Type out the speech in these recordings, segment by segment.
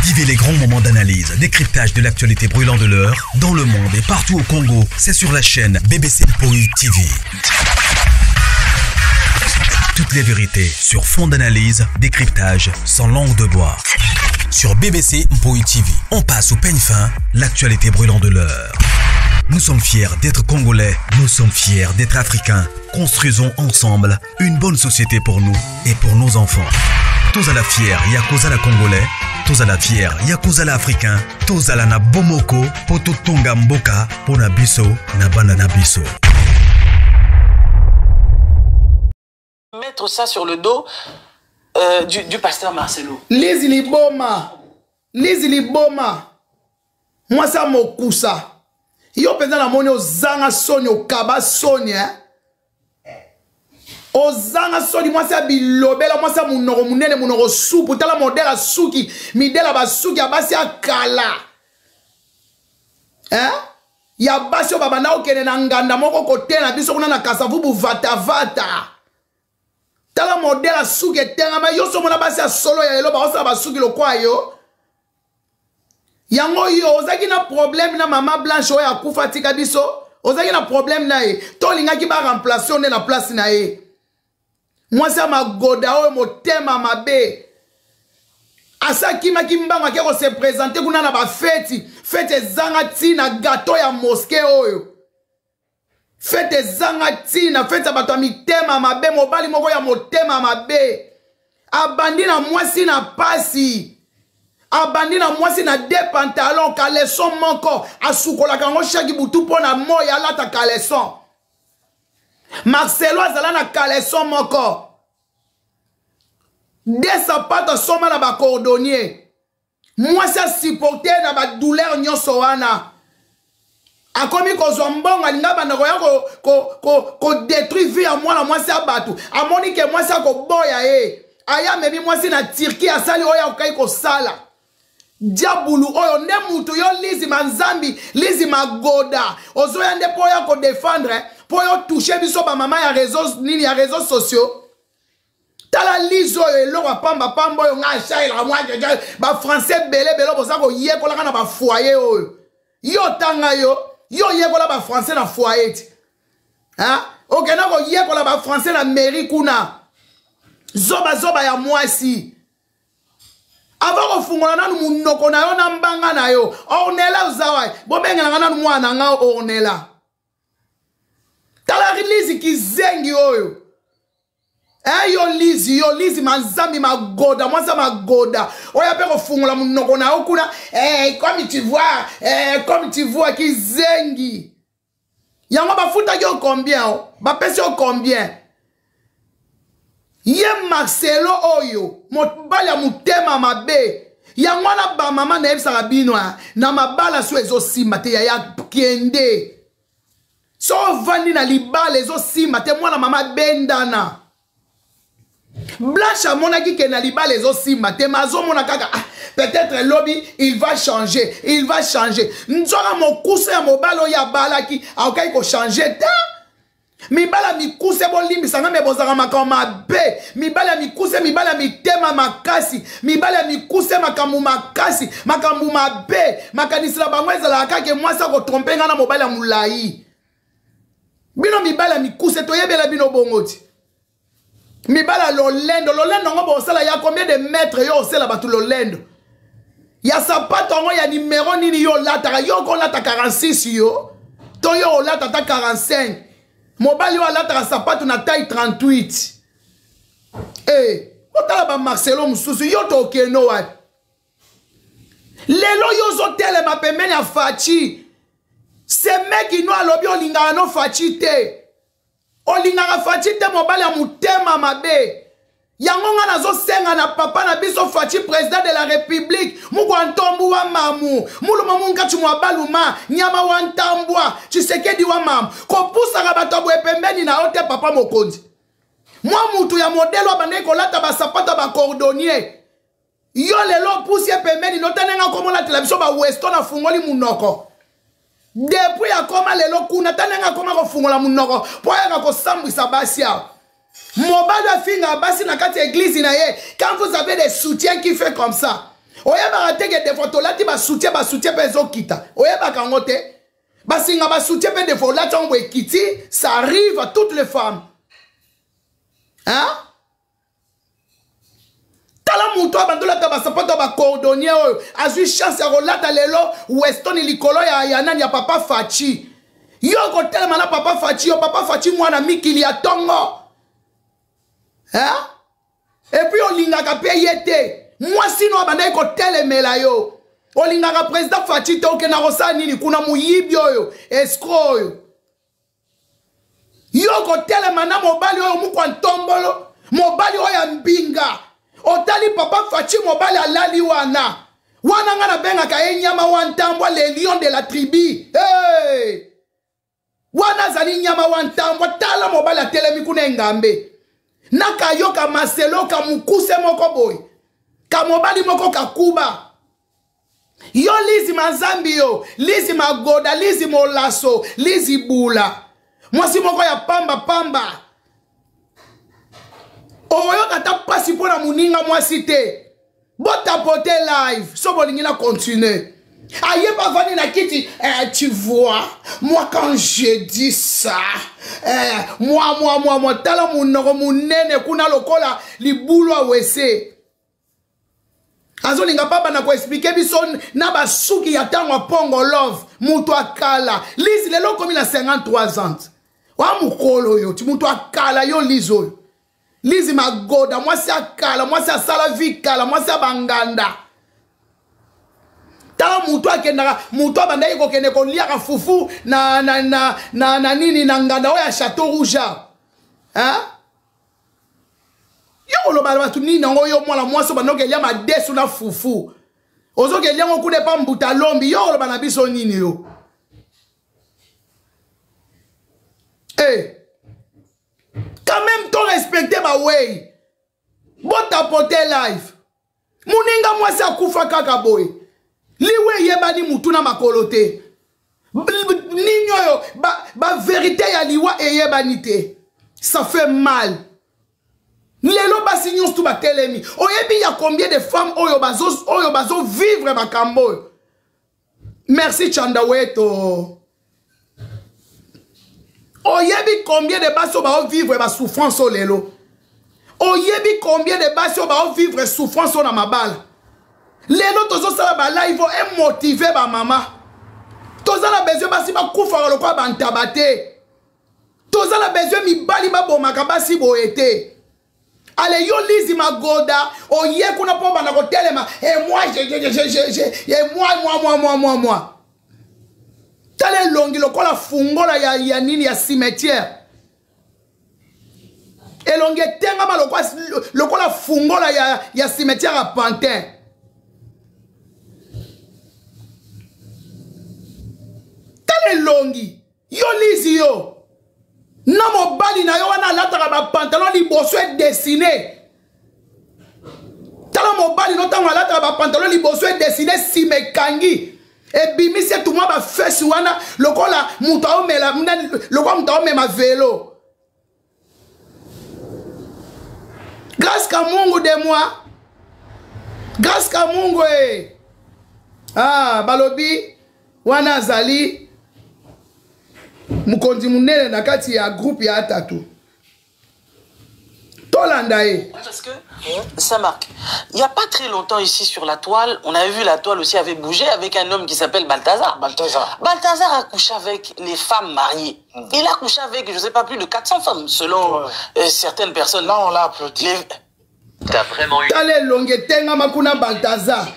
Vivez les grands moments d'analyse, décryptage de l'actualité brûlante de l'heure, dans le monde et partout au Congo. C'est sur la chaîne BBC Mpoï TV. Toutes les vérités sur fond d'analyse, décryptage, sans langue de bois. Sur BBC Mpoï TV, on passe au peigne fin, l'actualité brûlante de l'heure. Nous sommes fiers d'être Congolais, nous sommes fiers d'être Africains. Construisons ensemble une bonne société pour nous et pour nos enfants. Tous à la fière, Yakozala Congolais. Tous à la fière, Yakozala Africain. Tous à la na bomoko, poto tonga mboka, pona biso, na banana biso. Mettre ça sur le dos du pasteur Marcelo. Lise Liboma. Moi ça mokusa. Yo peza na moni ozanga soni okaba soni Ozanga soni moi ça bilobela moi ça munoro munene munoro soupu tala modela suki midela basuki abasi akala. Ya basi baba na okene na nganda moko kote na biso kuna na kasavubu vata. Tala modela suki etenga ma yo so mona basi solo ya lelo ba osa basuki lokwa yo. Yango yo ozaki na problème na mama blanche oya kufa tika biso ozaki na problème na ye to lingaki ba remplacer na place na ye. Moi ça ma goda o motema mabe asaki makimbanga ke ko se présenter kuna na ba fête zanga tina gâteau ya mosquée oyo fête zanga tina fête bato mitema mabe mobali moko ya motema mabe abandi na mwasi na pasi abandi na mwasi na deux pantalons caleçon moko asukola kango chaque butu pona moya alata caleçon Marcelo azala na caleçon moko des sapatos soma na ba cordonnier mwasi supporter na ba douleur nyonso wana akomi kozwa mbongo alinga bandako ya ko détruire vie ya mwana mwasi abatu amoni ke mwasi akoboya aya mebi mwasi na Turquie asali oya okai kosala diabulu oyo nde mutu yo lizi manzambi lizi magoda ozoya nde po ya ko défendre po yo toucher biso ba mama ya réseaux sociaux tala lizo oyo eloko pamba oyo nga shaila mwa ba français belé boza ko yekola kana ba foyer oyo yo tanga yo yekola ba français na foyer ti okena ko yekola ba français na mairie kuna zoba ya mwasi avant fungola nanu munoko na yo na mbanga na yo ornela uzawai bobengela nanu mwana nga ornela tala release kizengi oyo yo lizi manzambi magoda mwasa magoda oya pe ko fungola munoko na yo kuna comme tu vois kizengi yango bafuta yo combien ba pesi yo combien Ye Marcelo oyo mobala mutema mabe yango na ba mama na ebisa bino na mabala so ezo simba te ya kende so vandi na libala ezo simba te mwana mama bendana Blanche mona ki ke na libala ezo simba te mazo mona kaka peut-être lobby il va changer nzoka mokuse ya mobalo ya balaki akai ko changer ta mibala mikuse bolimbisa nga mebozaka makambo mabe mibala mikuse mibala mitema makasi mibala mikuse makambo makasi makambo mabe makanisila bango ezalaka kaka mwasi akotrompe nga na mobali ya molai bino mibala mikuse toyebela bino bongoti mibala lolendo ngo bosala ya combien de mètres yo osala bato lolendo ya sapato ngo ya numéro nini yo lataka yo kolata 46 yo to yo olata ta 45 mobali wa lataka sapato na taille 38. Otala ba Marcelo mususu yo to keno wa. Lelo yo zo tele ma pembeni ya fachi. Ce mec ino alobi olinga no fachi te. Olinga fachi te mobali ya mutema mabe. Yango nga nazo senga na papa na biso fachi président de la république muko antombu wa mamu mulu mamu ngati mwa baluma nyama wa ntambwa Tshisekedi wa mamu ko pusa ka bato bwe pembeni na ote papa mokonzi mwa mutu ya modelo bande ko lata ba sapato ba cordonnier yo lelo pusi pembeni no tanenga komona television ba Weston na fungoli munoko depuis akoma lelo kuna tanenga koma ko fungola munoko po ya ko sambwisa basi ya Mobile finga basi na kati église na ye. Quand vous avez des soutiens qui fait comme ça, oyeba teke des fois tolati ba soutien pezo kita oyeba kangote basinga ba soutien pe des fois lati on kiti ça arrive à toutes les femmes hein tala muto abandola ta ba sapato ba cordonnier azui chance ya rolata lelo Weston likolo ya nani ya papa Fachi yo ko telema na papa Fachi yo papa Fachi mwana mikili ya tongo hein et puis on lingaka pe yete moi sinon abandai ko telemela yo olingaka président Fachi to ke na rosa nini kuna muyibi oyo escrow yo ko telema na mobali oyo mukwa ntombolo mobali oyo mbinga otali papa Fachi mobali alali wana ngana benga ka enyama wantambwa le lion de la tribu hey wana zali nyama wantambwa tala mobali atelemi kuna ngambe naka yoka maselo ka mukuse moko boy ka mobali moko kakuba yo lizi manzambi yo lizi magoda lizi molaso lizi bula mwasi moko ya pamba oyo kata pasi pona muninga mwasi te bota pote live so bolingi na continuer aye pas vani na kiti tu vois moi quand je dis ça moi tala munoko munene kuna lokola libulwa wese azo linga papa na ko expliquer biso na basuki ya tango pongo love mutu akala lizi lelo komi na 53 ans wa mukolo yo ti mutu akala yo lizo lizi magoda mwasi akala mwasi asala vikala mwasi abanganda tala mutu akendaka mutu abandaki kokende koliaka fufu na nini na nganda oyo ya Chateau Rouge hein yo lo bala batu nini ngo yo mwana mwasi bandoke lia madesu na fufu ozoke lia ngo kude pa mbuta lombi yo lo bana biso nini yo quand même ton respecter ba way bota pote live muninga mwasi akufa kaka boy liwe yebani mutu na makolote ninyo yo ba vérité ya liwa eyebani te ça fait mal lelo basi nyonso tu batelemi oyebi ya combien de femmes oyo bazo vivre bakambo merci Chandaweto oyebi combien de basi ba vivre ba souffrance lelo oyebi combien de basi ba vivre souffrance na mabala lelo tozo sala ba live et motiver ba mama toza na besoin basi ba kufa lokwa ba ntabate toza na besoin mibali ba bomaka basi boete ale yo lizi magoda oye kuna pomba na kotelema et moi moi tale longi lokola fungola ya nini ya cimetière elongi tenga ma lokola fungola ya cimetière à Pantin tale longi yo lizi yo na mobali na yo wana lataka ba pantalon liboso e dessiné tala mobali no tango lataka ba pantalon liboso e dessiné si mekangi e bimisi tout moi ba fesse wana lokola muto omela lokola muto omema vélo grâce à Mungu de moi grâce à Mungu balobi wana zali mukonzi munene na kati ya groupe ya atatu tolandae parce que Saint-Marc, il n'y a pas très longtemps ici sur la toile, on avait vu la toile aussi avait bougé avec un homme qui s'appelle Balthazar. Balthazar a couché avec les femmes mariées. Il a couché avec, je ne sais pas, plus de 400 femmes selon certaines personnes. Là, on l'a applaudi. T'as vraiment eu... Tale longue tenga makuna Balthazar.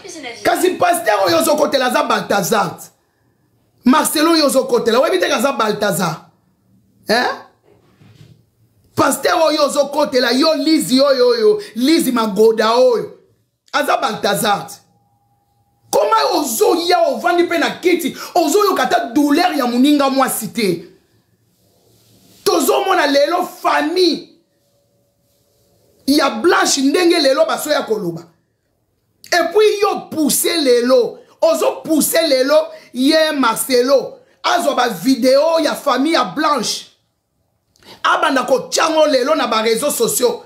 Kasi pasteur yozo kote la za Balthazar. Marcelo yozo kote la. Webite kaza Balthazar. Hein? Pasteur yozo kote la. Yo lizi yo. Lizi magoda oyo. Aza Balthazar. Comment ozo ya ovandi pe na kiti. Ozo yo kata douleur ya muninga mwa cité. Tozo mona lelo famille. Il y a blanche ndenge lelo baso ya koloba. Et puis yo poussé lelo. Ozo poussé lelo ye Marcelo. Azo ba vidéo ya famille ya blanche. Abanda ko tchango lelo na ba réseaux sociaux.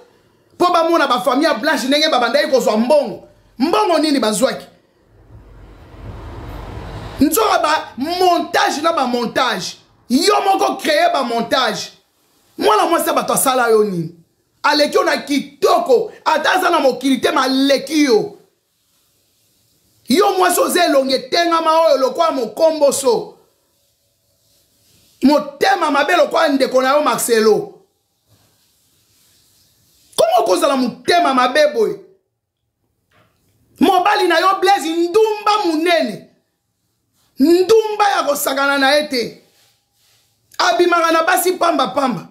Po ba mona ba famille ya blanche ndenge ba bandai ko zo mbongo. mbongo nini bazwaki nzoka ba montage na ba montage yo moko créer ba montage mwana mwasi bato asala yo nini aleki na kitoko ataza na mokili te maleki yo yo mwasi oza elonge tengama oyo lokwa mokomboso motema mabe lokwa ndeko na yo Marcelo komo kozala motema mabe boye mobali na yo Blaise ndumba munene ndumba ya kosakana na ete abimaka na basi pamba pamba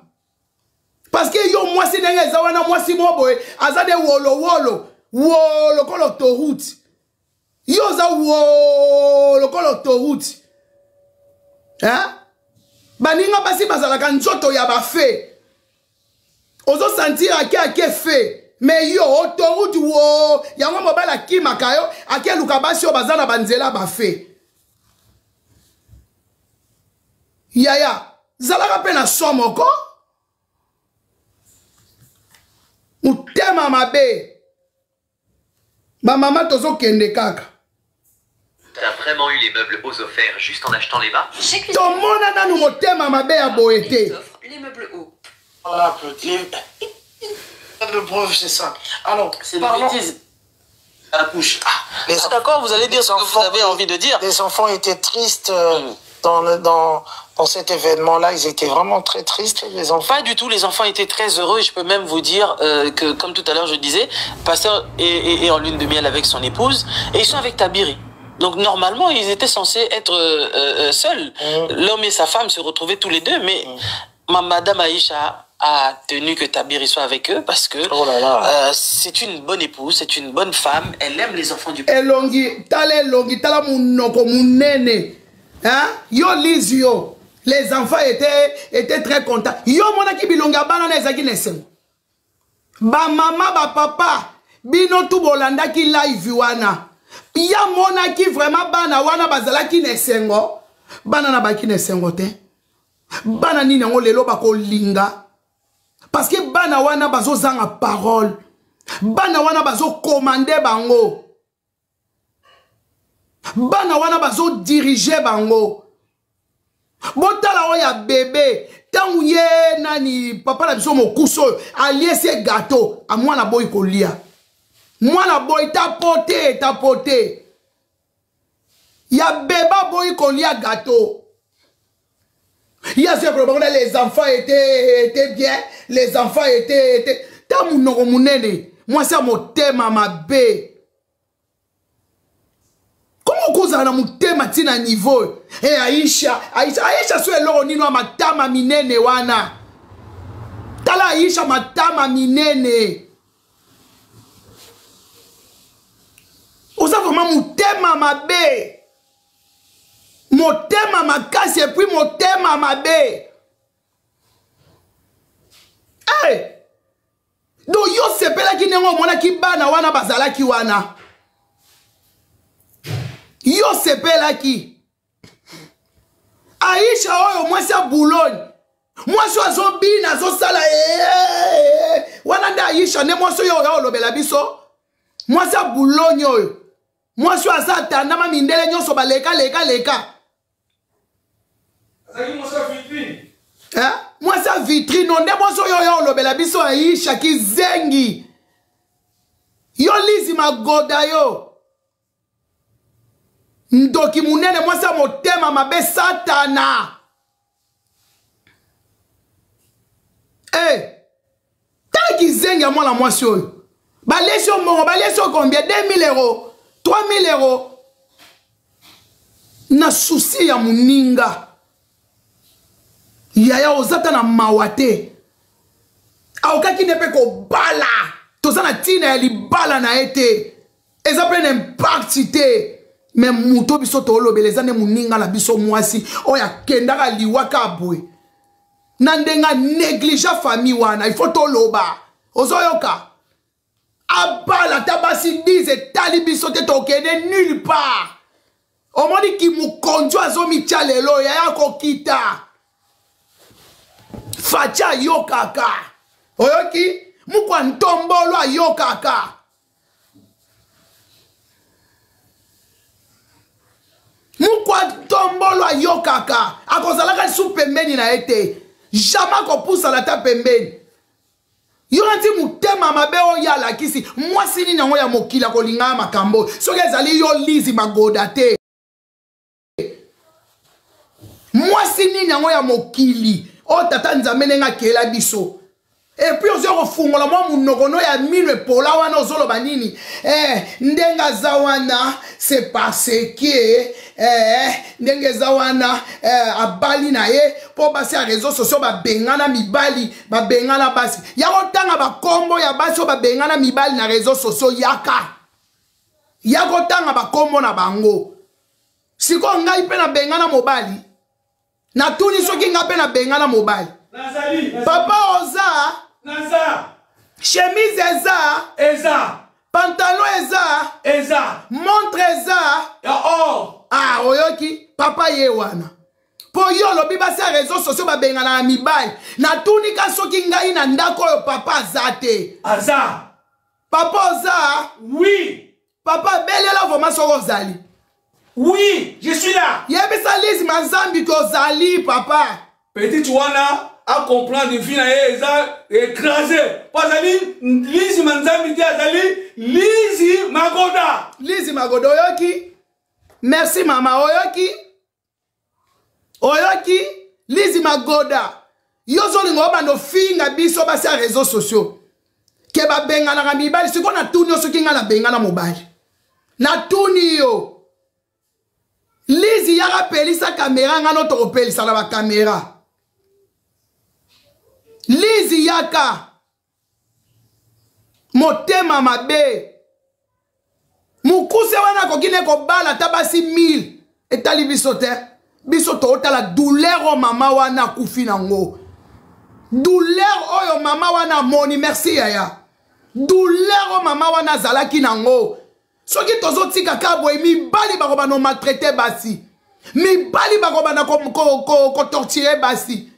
parce que yo mwasi ndenge eza wana mwasi moboye aza de wolo kolo autoroute yo za wolo kolo autoroute hein baninga basi bazalaka nzoto ya bafe ozo sentir ake fe mais yo autoroute wo yango mobali akimaka yo ake luka basi yo baza na banzela bafe yaya zalaka pe na somoko mutema mabe ba mama tozo kende kaka. T'as vraiment eu les meubles aux offerts juste en achetant les bas? Ton mona nanu mutema mabe ya boete. Les meubles hauts. Voilà, le preuve c'est ça. Alors, c'est une bêtise. À la couche. D'accord, vous allez dire ce que vous avez envie de dire. Les enfants étaient tristes dans cet événement-là. Ils étaient vraiment très tristes, les enfants. Pas du tout, les enfants étaient très heureux. Je peux même vous dire que, comme tout à l'heure je disais, Pasteur est en lune de miel avec son épouse et ils sont avec Tabiri. Donc normalement, ils étaient censés être seuls. L'homme et sa femme se retrouvaient tous les deux, mais Madame Aïcha a tenu que Tabiri soit avec eux parce que c'est une bonne épouse, c'est une bonne femme, elle aime les enfants du peuple. Elongi, tala munoko munene. Hein? Yo Lizio, les enfants étaient très contents. Yo mona ki bilonga bana na ezaki nesem. Ba mama ba papa bino tu bolanda ki live wana. Ya mona ki vraiment bana wana bazala ki nesengo. Bana na baki nesengo te. Bana ni nango lelo bako linga. Parce que bana wana bazo zanga parole. Bana wana bazo commander bango. Bana wana bazo diriger bango. Botala oya bébé. Tangu ye nani papa la biso mokuso alie se gâteau. A mwana boy kolia. Mwana boy tapote. Ya beba boy kolia gâteau. Il y a ce problème, les enfants étaient bien, les enfants étaient... Moi, c'est mon thème à ma bé. Comment vous avez mon thème à niveau? Et Aïcha, c'est l'oroni à ma tama minene wana. Tala Aïcha ma tama minene. Vous avez vraiment mon thème à ma bé. Motema makasi et puis motema mabe. Hey! Do yo sepela ki nengo mona ki bana wana bazala ki wana. Yo sepela ki. Aïcha oyo mwasi ya Boulogne. Mwasi wazo bina zo sala wana nda Aïcha ne mwasi yo olobela biso. Mwasi ya Boulogne oyo. Mwasi waza tandama mindele nyonso leka. Hein? Moi ça vitrine on est bon so yo lobela biso Aïcha ki zengi yo lizi magoda yo ndoki munene moi ça motema mabe satana tala ki zengi a moi la mwasi oyo balesio mongo balesio combien 2000 €, 3000 €. Na souci ya muninga yaya ozata na mawate aokaki nepe ko bala toza na tina ya libala na ete eza pe na impact te me muto biso tolobela eza ne muninga na biso mwasi oyo akendaka liwaka abwe na ndenga néglige famille wana il faut toloba ozoyoka abala tabasi 10 etali biso te tokende nulle part omoni ki mukonjo azomitya lelo yaya kokita Facha yokaka. Oyoki, mukwa ntombolo yokaka. tombolo ayokaka akozalaka su pembeni na ete jamais kopusa la ta pembeni yoranti mutema mabe oyo alakisi mwasi nini yango ya mokili akolinga makambo soki ezali yo Lizi Magoda te mwasi nini yango ya mokili o tata nzambe nenga kela biso et puis ozo kofungola mwa munokono ya mino epola wana ozoloba nini ndenga za wana c'est parce que ndenge za wana abali na ye po basi ya réseaux sociaux babengana mibali babengana basi ya kotanga bakombo ya basi o babengana mibali na réseaux sociaux ya kotanga bakombo na bango siko ngai pe na bengana mobali na tuni soki nga pe na bengana mobali papa oza Naza. Chemise eza. Pantalon eza. Montre eza. Oh. Ah, oyoki. Papa ye wana. Po yo lobi basi ya réseaux sociaux babengana na mibali. Na tuni ka soki ngai na ndako oyo papa azate. Aza. Papa oza. Oui. Papa belela voma soko zali. Oui, je suis là. Yebisa Lizi Manzambi ko zali papa. Petit wana à comprendre une fille écrasé. Pas ali Lizi Manzambi dit azali Lizi Magoda. Lizi Magoda oyoki. Merci mama oyoki. Oyoki Lizi Magoda. Yozo lingo bando finga biso basi ya réseaux sociaux. Ke ba bengana na mibali siko na tuni yo soki nga na bengana mobali. Na tuni yo. Lizi yaka pelisa caméra nga no to pelisa na ba caméra. Lizi yaka motema mabe mukuse wana kokine ko bala tabasi 1000 etali bisote biso to otala douleur o mama wana kufi nango douleur oyo mama wana moni merci yaya douleur o mama wana zalaki nango soki tozo tika kabo mibali bakoba no maltraiter basi mibali bakoba na ko torturer basi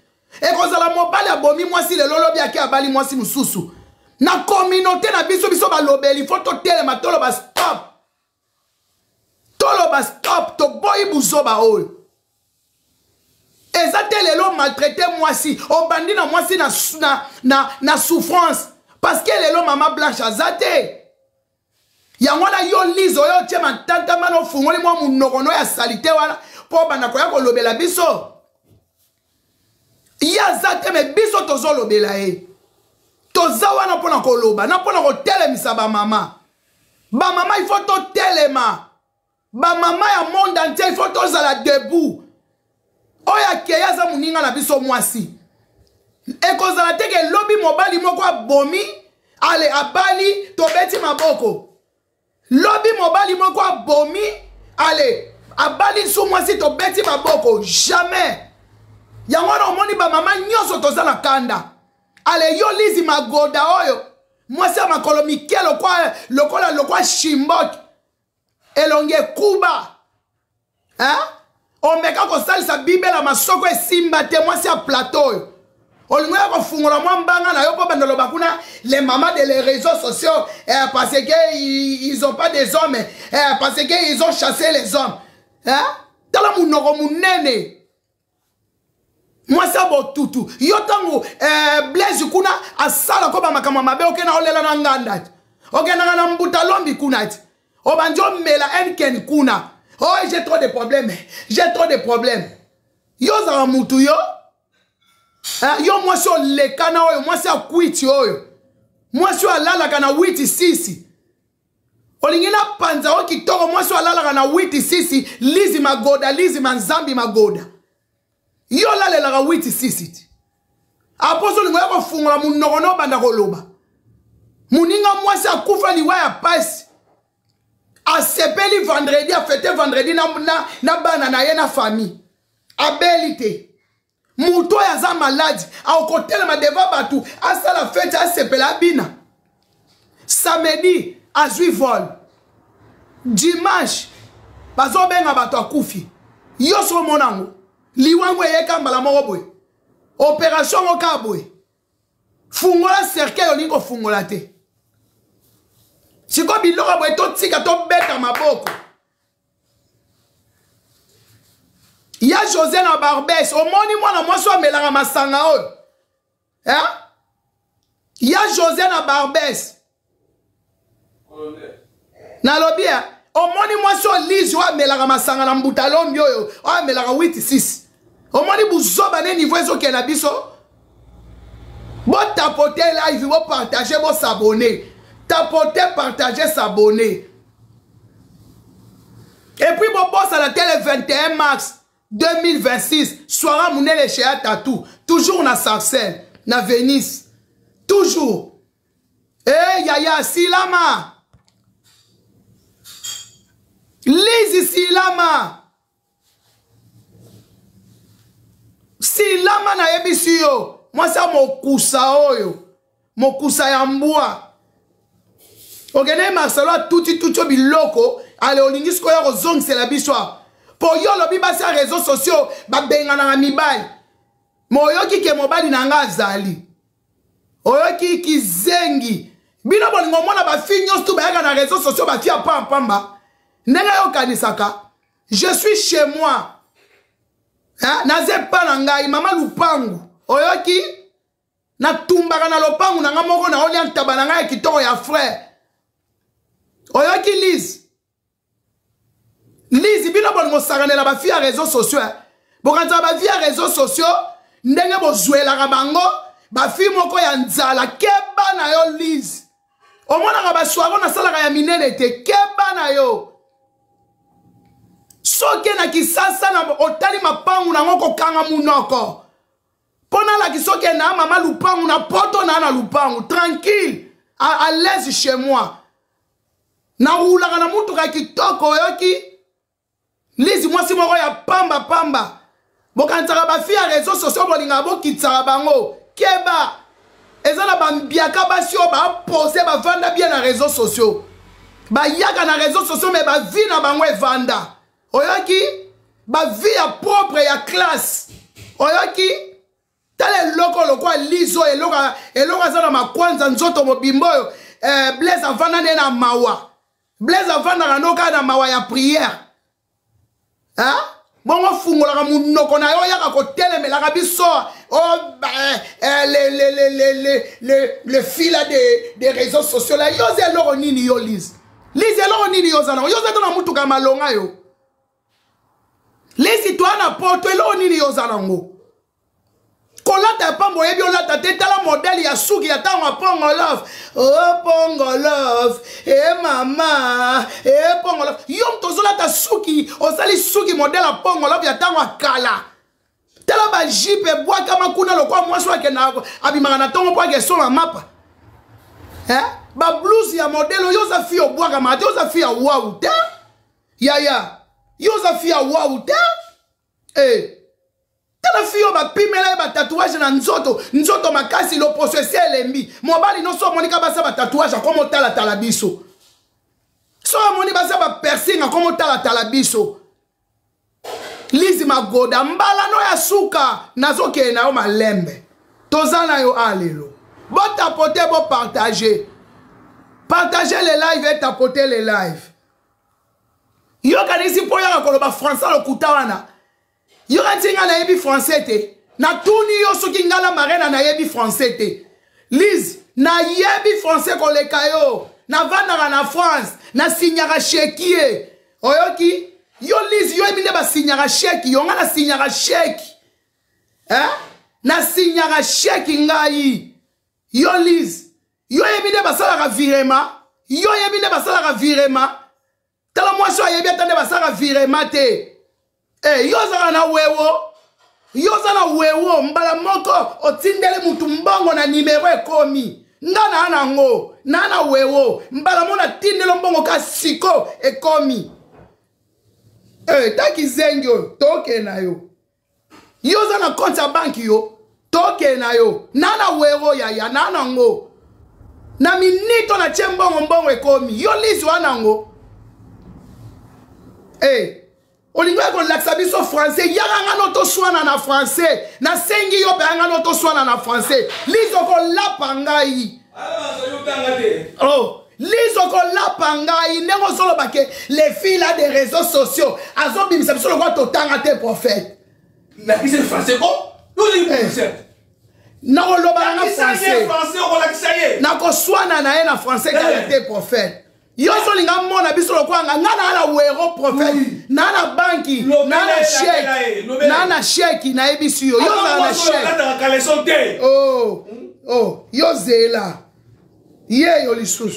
et kozala mobali abomi mwasi lelo lobi ake abali mwasi mususu na communauté na biso balobeli faut totelema toloba stop to boyi buzoba oyo eza te lelo maltraiter mwasi obandi na mwasi na souffrance parce que lelo mama blanche azate yango na yo Lizi oyo tie matanta mano fungoli mwa munokono ya salite wana po banda koya kolobela biso yazate me biso tozo lobela e toza wana pona koloba na pona kotelemisa ba mama il faut to telema ba mama ya monde entier il faut to zala debout oya keya za muninga na biso mwasi e kozala teke lobi mobali moko abomi ale abali tobeti maboko lobi mobali moko abomi ale abali su mwasi tobeti maboko jamais yango na omoni ba mama nyonso toza na kanda ale yo Lizi Magoda oyo mwasi ya makolo mike lokola shimbok elonge kuba omeka kosalisa bibela masoko esimba te mwasi ya plateau oyo olingo ya kofungola mwa mbanga na yo po bandoloba kuna les mamans de les réseaux sociaux parce que ils ont pas des hommes parce que ils ont chassé les hommes tala munoko munene mwasi abotutu yo tango Blaise kuna asala ko ba makamwa mabe okena olela na nganda okena na mbuta lombi kuna ti obanjo mela enken kuna oh j'ai trop de problèmes yo za mutu yo yo mwasi olekana oyo mwasi akwiti oyo mwasi alalaka na 8-6 olingina panza okitoko mwasi alalaka na 8-6 Lizi Magoda Lizi Manzambi Magoda yo lalelaka 8-6 aposo lingo ya kofungola munokono banda koloba muninga mwasi akufa liwa ya pasi asepeli vendredi afete vendredi na bana na ye na famille abelite muto ya za maladi akotelema deva batu asala fete asepela bina samedi azwi vol dimanche bazobenga bato akufi yo so monango liwango eyeka mbala moko boye opération moka boye fungola cercueil olingi kofungola te siko biloko boye totika tobeta maboko Il y a José na Barbès. Au moni mwana mwasi amelaka masanga oyo. Hein? Il y a José na Barbès. Na lobby hein? Au moni mwasi Lise wa amelaka masanga na mbutalombi oyo. O amelaka 8-6. Au moni buzoba ne niveau ezoke na biso. Bon tapoter live, bon partager, bon s'abonner. Tapoter, partager, s'abonner. Et puis bon boss à la télé 21 mars 2026, soir mouné les chez Tatou, toujours na Sarcelles, na Venise, toujours. Eh Yaya Silama, Lise Silama, Silama na ebisio, moi ça mon kusa oyo, mon kusa yambua. Ogene Marcelo tuti biloko, ale olingi skoya ko zong c'est la biswa. Po yo lobi ba sa réseaux sociaux ba benga na mibali. Mo yo ki ke mobali na nga zali. Oyo ki zengi. Bino bolingo mona ba finyo stu ba na réseaux sociaux ba fia pamba. Nenga yo kanisaka. Je suis chez moi. Hein? Naze pa na ngai mama lupangu. Oyo ki na tumbaka na lopangu na nga moko na oli antaba na ngai kitoko ya frère. Oyo ki Lise. Lise, bino bon mo saranela ba fi a réseaux sociaux. Bo kanza ba fi a réseaux sociaux, ndenge bo zwela ka bango, ba fi moko ya nzala keba na yo Lise. O mona ka ba swaro na sala ka ya minene te keba na yo. Soke na kisasa na otali mapangu na ngoko kanga munoko. Pona la kisoke na mama lupangu na poto na lupangu tranquille, à l'aise chez moi. Na roula na mutu ka kitoko yoki. Lise moi si moko ya pamba. Bokantaka ba fi a réseaux sociaux bolinga bo kitsaka bango. Keba. Ezala ba mbiaka basio ba poser ba vanda bien na réseaux sociaux. Ba yaka na réseaux sociaux mais ba vie na bango e vanda. Oyoki ba vie ya propre ya classe. Oyoki tale loko lizo eloka za na makwanza nzoto mobimboyo. Blaise avanda na mawa. Blaise avanda kanoka na mawa ya prière. Hein? Bongo fungola ka munoko na yo yaka ko telemelaka biso le fil des réseaux sociaux là yo zelo nini yo Lise. Lise lo nini yo zana. Yo zeto na mutuka malonga yo. Lise toi na porte lo nini yo zana ngo. Kolata pa moyebi olata te tala modèle ya suki ya tango pongo love. Oh pongo love. Eh mama. Eh pongo love. Yom tozolata suki. Osali suki modèle ya pongo love ya tango kala. Tala ba jipe bois kama kuna lokwa mwaso wake na abimaka na tongo kwa geso na mapa. Ba blouse ya modèle yoza fi obwa kama ate yoza fi ya wow te. Ya. Yoza fi ya wow te. Tala fiyo ba pimela ba tatouage na nzoto makasi lo processer elembi mobali no so monika basa ba tatouage comme tala biso so moni basa ba piercing comme tala biso Lise magoda mbala no ya suka nazoke na yo malembe tozana yo alelo bo tapoter bo partager les lives et tapoter les lives yo kanisi po ya ko ba français lo kutawana. Yo ratinga na yebi français te. Na tuni yo soki ngala marena na yebi français te. Lise, na yebi français ko leka yo. Na vanda na France, na signara chekie. Oyoki, yo Lise yo yebi ne ba signara cheki, yo ngana signara cheki. Na signara cheki ngai. Yo Lise, yo yebi ne ba sala ka virema. Yo yebi ne ba sala ka virema. Tala moi so yebi atande ba sala ka virema te. Yoza na wewo mbala moko otindele mutu mbongo na nimero ekomi ngana anango nana wewo mbala mona tindele mbongo ka siko ekomi taki zengyo toke na yo yoza na compte ya banki yo toke na yo nana wewo ya nana ngo na minito na mbongo ekomi yo Lise wanango Olingwe ko laksa biso français yanga noto swana na français na sengi yo yanga noto swana na français Lise ko lapanga yi Lisoko la pangai, nengo solo bake, les filles là des réseaux sociaux. Azo bim, c'est solo quoi totanga tes prophètes. La qui c'est français bon? Nous les français. Non, le banga français. Français, on l'a que Nako swana na na français tes prophètes. Yo so linga mona bisolo kwa nga na wero prophète. Na na banki, na na chèque. Na na chèque na ebisi yo. Yo na chèque. Oh, yo zela. Les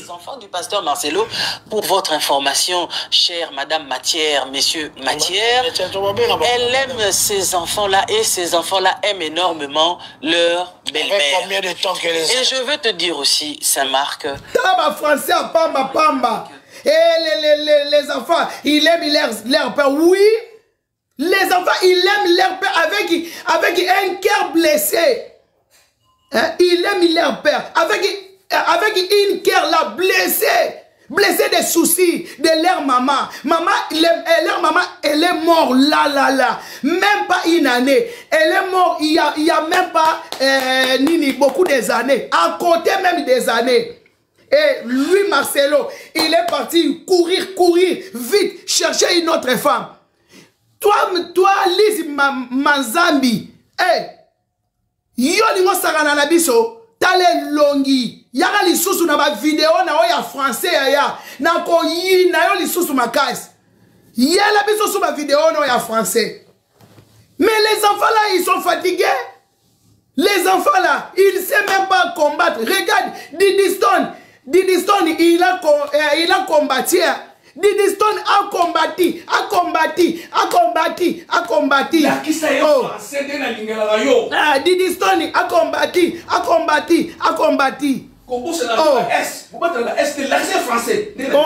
enfants du pasteur Marcelo, pour votre information, chère Madame Matière, Messieurs Matière, elle aime ces enfants-là et ces enfants-là aiment énormément leur belle-mère. Combien de temps qu'elle est... Et je veux te dire aussi, Saint-Marc... Taba français à pamba pamba. Et les enfants, ils aiment leur père. Oui, les enfants, ils aiment leur père avec un cœur blessé. Hein? Ils aiment leur père avec une cœur là blessée des soucis de leur maman. Leur maman, elle est morte là. Même pas une année. Elle est morte il y a même pas beaucoup des années. À côté même des années. Et lui, Marcelo, il est parti courir, vite, chercher une autre femme. Toi, Liz Manzambi, yo lingo sakana na biso, tale longi. Yaka li susu na ba vidéo na oya français ya na ko yi na yo li susu makasi. Yala biso su ba vidéo na oya français. Mais les enfants là, ils sont fatigués. Les enfants là, ils ne savent même pas combattre. Regarde, Didi Stone, il a combattu. Didi Stone a combattu. Didi Stone a combattu. On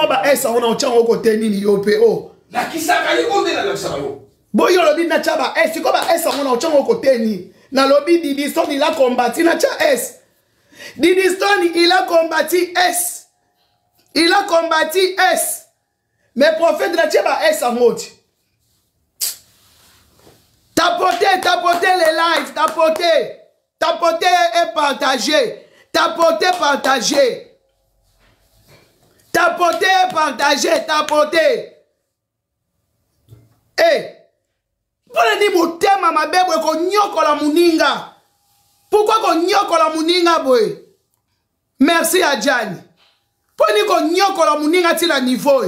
va essa on a au côté nini yope oh. La kisaka yo on la yo. Boyo lobi na chaba es ko ba essa on a au côté ni. Na lobi Didi Stone il a combattu na cha es. Didi Stone il a combattu S. Il a combattu S. Mais prophète de la chaba S en mode. Tapotez les lives, tapotez et partagez. Tapotez. Pourquoi dit mon thème ma bébé ko nyoko la muninga? Pourquoi ko nyoko la muninga boy? Merci à Gianni. Pourquoi dit ko nyoko la muninga ti la niveau?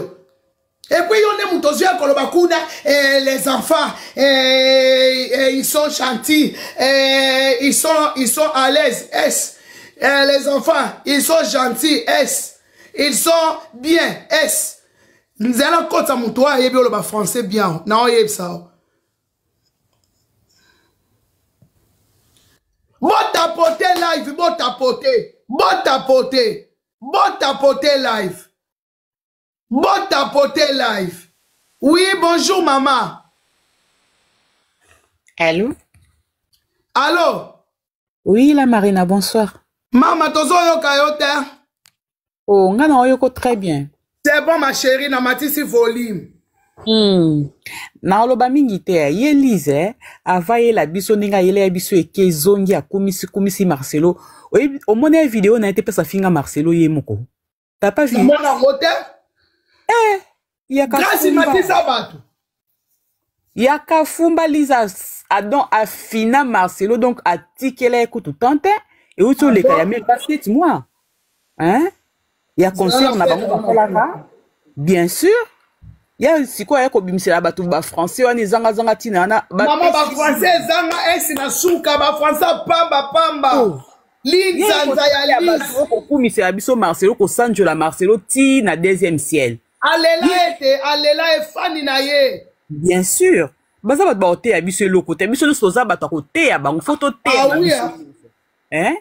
Et puis on est moutozia kolobakuda les enfants ils sont gentils ils sont à l'aise S. Les enfants ils sont gentils S. Ils sont bien S. Nous allons côté à moutoua et bien le français bien. Non yeb ça. Bon tapoter live, bon tapoter live. Oui, bonjour maman. Allô? Allô? Oui, la Marina, bonsoir. Maman, tozo yo kayote. Oh, nga na oyoko très bien. C'est bon ma chérie, na matisi volume. Na oloba mingi te ye Lise avaye la biso ninga yele ya biso eke zongi ya kumisi Marcelo. O mona vidéo na été pesa finga Marcelo ye moko. T'as pas vu? Mon amote? Yaka grâce matisa batu. Yaka fumba Lisa adon afina Marcelo donc atikela écoute tante et où tu les kayame passé moi. Hein? Ya concert na bango la bien sûr. Ya siko ya ko bimsela batu ba français wani zanga tina na maman ba français zanga esi na suka ba français pamba. Linzanza ya Lise. Ko kumisela biso Marcelo ko sanjola Marcelo ti na deuxième ciel. Alela e fani na ye. Bien sûr. Baza bat ba ote ya biso loko te biso soza bata ko te ya bango photo te. Oui. Hein?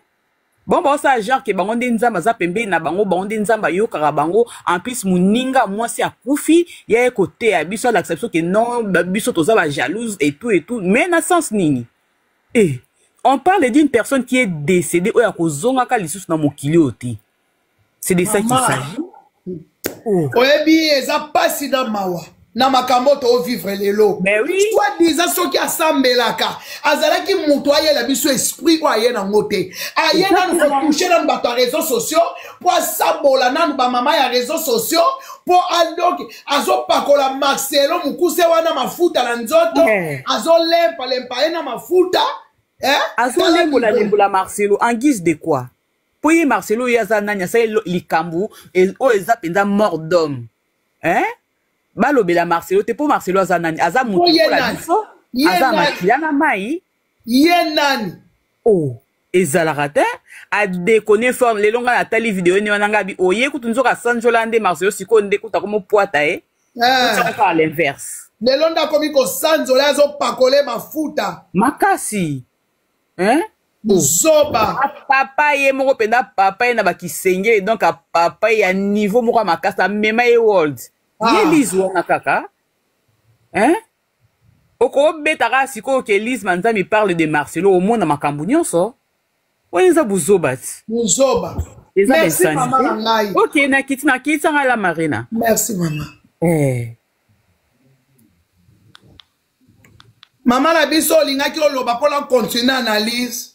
Bon ça genre que bango nzamba za pembe na bango nzamba yo kaka bango en plus muninga moi c'est akufi ya côté ya biso l'acception que non biso toza ba jalouse et tout mais na sens nini on parle d'une personne qui est décédée ou ya kozonga ka lisusu na mokili oti c'est de ça qu'il s'agit. Oyebi eza pasi na mawa na makambo to vivre lelo. Mais oui. Soit disant soki asambelaka. Azalaki mutu ayela biso esprit ou ayena ngote. Ayena nous faut toucher dans nos réseaux sociaux pour sabola nan ba mama ya réseaux sociaux pour donc azo pakola Marcelo mukuse wana mafuta na nzoto. Azo lempa na mafuta. Azo lembola Marcelo en guise de quoi? Pour y Marcelo yaza nanya sa likambu o eza penda mort d'homme. Balobela Marcelo te pour Marcelo aza nani aza mutu la biso aza makiana mai yenani oh ezalaka te a déconner fort le longa na tali vidéo ni wananga bi oye kutu nzoka sanjola nde Marcelo siko nde kuta komo poata ça fait l'inverse le londa komi ko sanjola zo pakole mafuta makasi zoba papa ye moko penda papa ye na bakisenge donc a papa ya niveau moko makasa mema ye world ye Lise wana kaka oko betaka siko ke Lise manzami parle de Marcelo au monde na makambu nyonso woni za buzoba merci maman ngai OK na kiti la Marina merci maman maman la biso lingaki oloba pour la continuer analyse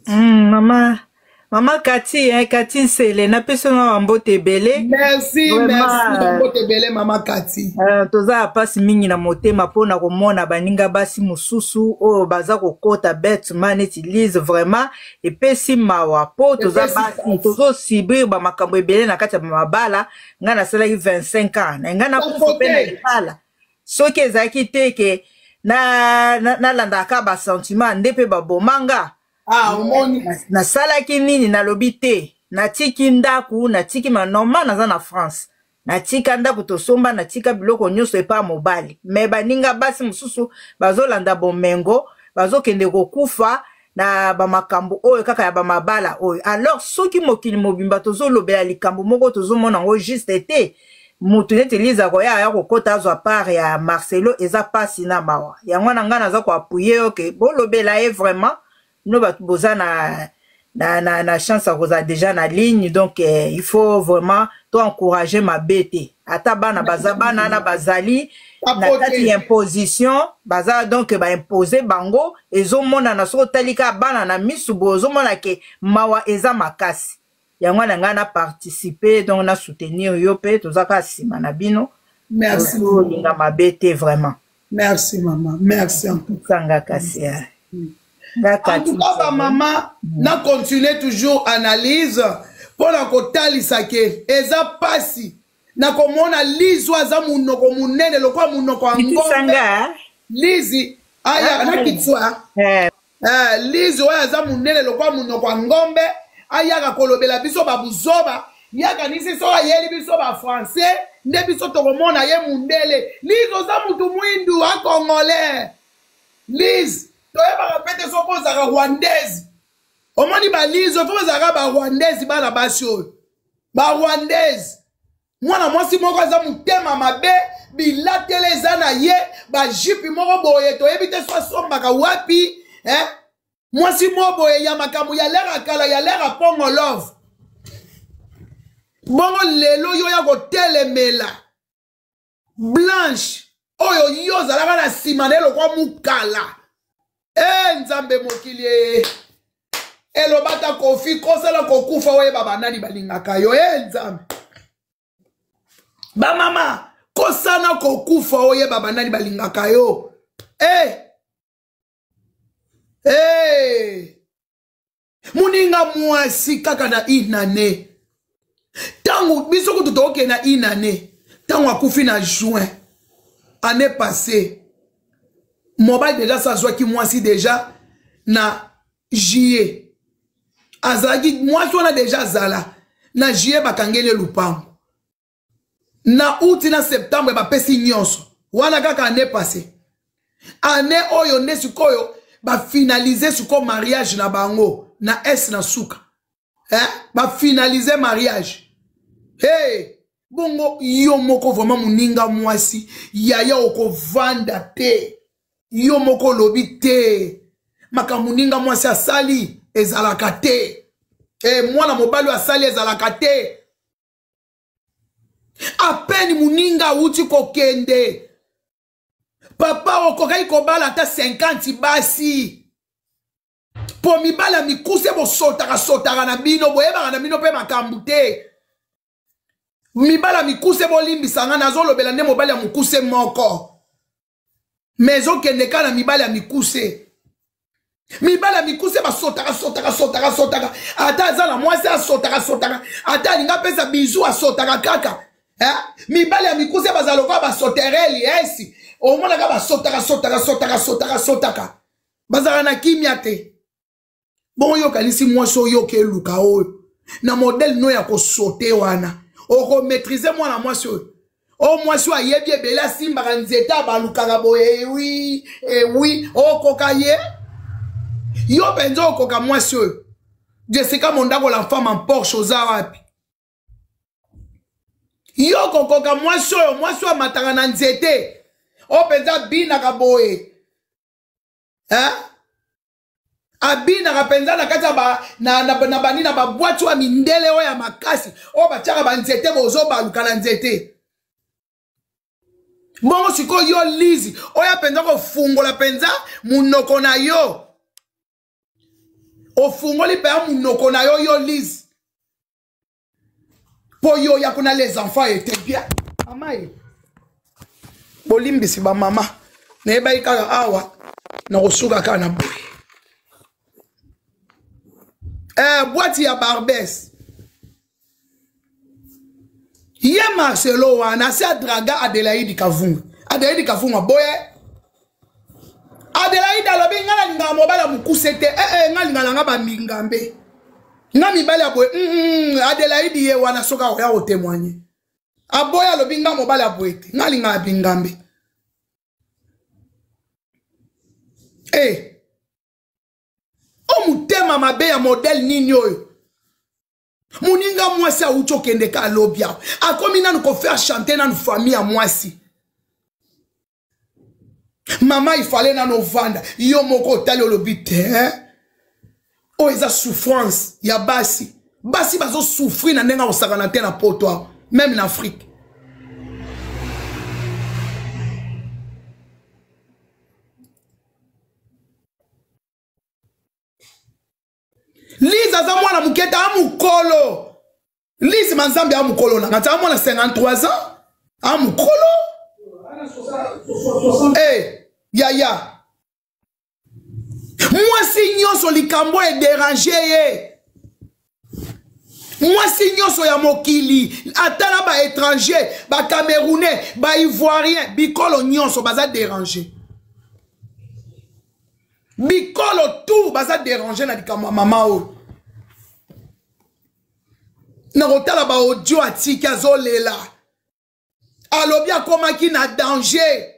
Maman Cathy, Cathy Nsele, na pesona mbote bele. Merci, merci mbote bele maman Cathy. Toza apasi mingi na motema pona komona baninga basi mususu o baza kokota bêtement neti Lise vraiment et pesi mawa po toza basi tozo sibir ba makambo ebele na kati ya mabala nga na sala 25 ans. Nga na kufa na bala. Soki ezaki teke na landaka ba sentiment ndepe ba bomanga. Omoni na salaki nini na lobite na tiki ndaku na tiki manoma naza na France na tika ndaku tosomba na tika biloko nyonso epa mobali me baninga basi mususu bazolanda bomengo bazokende kokufa na bamakambo oyo kaka ya bamabala oyo alors soki mokili mobimba tozolobela likambo moko tozomona ngo juste te mutu neti Lise koya ya kokota azwa part ya Marcelo eza pasi na mawa yango na nga naza koapuye oke bolobela ye vraiment nous boza na chance à rosa déjà na ligne donc il faut vraiment toi encourager ma bête ata bana bazabana na bazali na tati imposition baza donc ba imposer bango ezomona na soko talika bana na misu bozomona ke mawa eza makasi yango na ngana participer donc na soutenir yo pe tozaka sima na bino merci linga ma bête vraiment merci maman merci en tout cas sanga kasi en tout cas, maman, n'a continué toujours analyse pour la kotalisa ke eza pasi na komona Lise waza munoko munene lokwa munoko ngombe Lise aya na kitwa Lise waza munene lokwa munoko ngombe aya ka kolobela biso babuzoba yaka nisi so ayeli biso ba français nde biso to komona ye mundele Lise oza mutu mwindu a congolais Lise toyeba kapete soko zaka rwandaise omoni ba Lise fo zaka ba rwandaise bana basi oyo ba rwandaise mwana mwasi moko aza mutema mabe bilatele eza na ye ba jipi moko boye toyebi te so asombaka wapi mwasi moko boye ya makambo ya lera kala ya lera pongo love bongo lelo yo ya kotelemela Blanche oyo yo zalaka na nsima na elokwa mukala nzambe mokili elobata kofi kosala kokufa oyeba banani balingaka yo nzambe bamama kosana kokufa oyeba banani balingaka yo muninga mwasi kaka na inane tango biso kutu toke na inane tango akufi na juin année passée mobile déjà ça soit qui moi si déjà na juillet azaki moi on a déjà zala na juillet bakangele lupango na août na septembre ba pesi nyonso wana kaka année passée année oyo ne sikoyo ba finaliser suko mariage na bango na S na suka ba finaliser mariage bongo yo moko vraiment muninga mwasi yaya oko vanda te yo moko lobi te makamuninga mwasi asali ezalaka te mwana mobali asali ezalaka te À peine muninga uti kokende. Papa okokai kobala ata 50 basi. Po mibala mikuse bo sotara na bino boyeba na bino pe makambute. Mibala mikuse bo limbisanga nazolobela nde mobali ya mukuse moko. Mezo kende kana mibala mikuse. Mibala mikuse ba sotara. Ata zala mwasi a sotara. Ata linga pesa bizu a sotara kaka. Mibala mikuse bazaloka ba sotereli esi. Omona ka ba sotara. Bazara na kimia te. Bon yo kanisi mwasi oyo ke luka oyo. Na model no ya ko sote wana. Oko maîtriser moi na mwasi oyo. O mwasi wa yebie bela simba kanzeta ba luka boye oui okokaye. Yo penzo okoka mwasi oyo. Jessica Mondako la femme en Porsche aux Arabes. Yo kokoka mwasi oyo wa matanga na nzete. O penza bina kaboye. Abina kapenza na kata ba na banina ba boîte wa mindele o ya makasi. O ba tiaka ba nzete bozo ba luka na nzete. Bongo siko yo lizi. O ya penza ko fungola penza munoko na yo. O fungoli pe munoko na yo yo lizi. Po yo ya kuna les enfants étaient bien. Mama bolimbisi ba mama. Na eba ikaka awa na kosuka kana boy. Boîte ya Barbès. Yé Marcelo wana si adraga Adelaide Kavunga. Adelaide Kavunga boye. Adelaide alobi ngala linga mobala mukusete. Ngala linga nga ba mingambe. Nga mibala boye. Adelaide ye wana soka ya o témoigner. Aboya alobi nga mobala boye. Ngala linga bingambe. O mutema mabe ya model nini oyo. Muninga mwasi aucho kende ka lobia. Akomi nanu ko faire chanter nanu famille ya mwasi. Mama ifale nanu vanda. Yo moko tali olobite. O eza souffrance ya basi. Basi bazo souffrir na ndenga osakana te na poto. Même en Afrique. Lise aza mwana muketa amukolo. Lise manzambi amukolo na ngata mwana 53 ans. Amukolo. Yaya. Mwasi nyonso likambo e déranger ye. Mwasi nyonso ya mokili. Atana ba étranger, ba Camerounais, ba Ivoirien, bikolo nyonso baza déranger. Bikolo tout baza déranger na likambo mama o. Na rotala ba audio atiki azolela. Alobi akomaki na danger.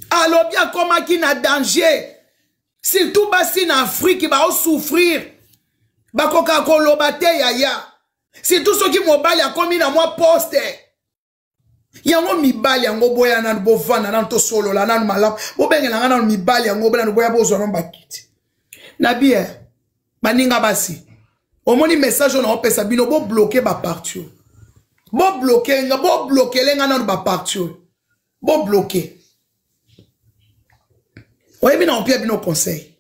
Alobi akomaki na danger. Surtout basi na Afrique ba o souffrir. Ba koka koloba te yaya. Surtout ceux qui mobali akomi na moi poste. Yango mibali yango boya na bovana na to solo la na malamu. Bo bengela na mibali yango boya na boya bozo na bakiti. Na bien. Baninga basi. Omoni message on opesa bino bo bloquer ba parti. Bo bloquer nga bo bloquer lenga na ba parti. Bo bloquer. Oye bino opia bino conseil.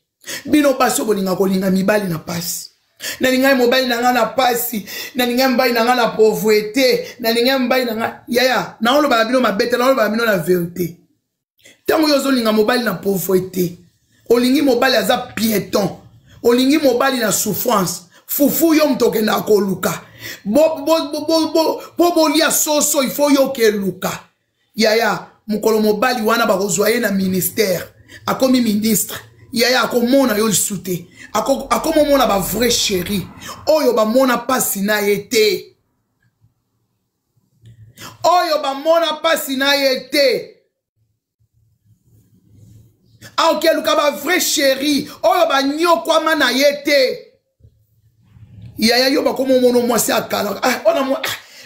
Bino basi bolinga kolinga mibali na pasi. Na linga mobile na nga na pasi, na linga mbai na nga na pauvreté, na linga mbai na nga yaya, na olo ba bino mabete, na olo ba bino na vérité. Tango yozo linga mobile na pauvreté. Olingi mobile aza piéton. Olingi mobile na souffrance. Fufu yo mtoke na koluka. Bo lia soso il faut yo ke luka. Yaya, mukolo mobile wana ba kozwaye na ministère. Akomi ministre. Yaya akomona yo lisute. Akomona ba vrai chéri. Oyo ba mona pasi na yete. Oyo ba mona pasi na yete. Aoke luka ba vrai chéri. Oyo ba nyokwa mana yete. Yaya yo ba komo mono mwasi akala.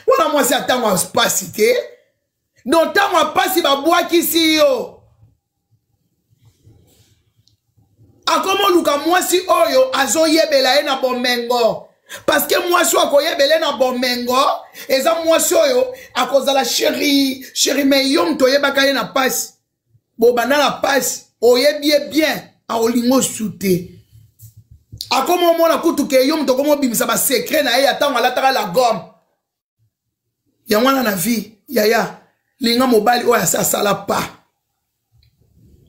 Wana mwasi atango pasi te. Donc tango pasi ba bwakisi yo. Akomo luka mwasi oyo azo yebela ye na bomengo. parce que moi so akoyebele na bomengo eza moi so yo akozala chéri mais yom toyebaka ye na pasi bobanda na pasi oyebie bien aolingo sute akomo mona kutu ke yom tokomo bimisa ba secret na ye atango alataka la gomme ya mwana na vie yaya linga mobali oya sala pa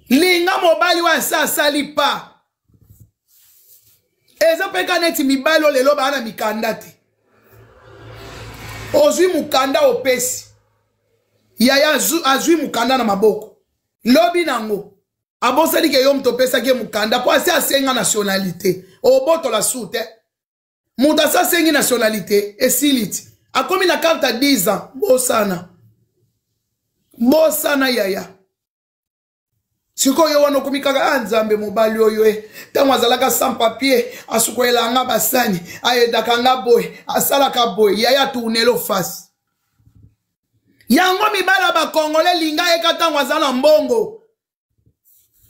linga mobali oya sali pa eza peka neti mibali o lelo bana mikanda te ozwi mukanda opesi yaya azwi mukanda na maboko lobi nango aboseli ke yo mtopesa ke mukanda po ase asenga nationalité oboto la soute muta sa sengi nationalité esiliti akomi na carte 10 ans bosana yaya siko yo wana komikaka anzambe mobali oyo tango azalaka sans papier asukoela nga basani ayedaka nga boy asalaka boy yaya tournelo face yango mibala ba congolais linga eka tango azala mbongo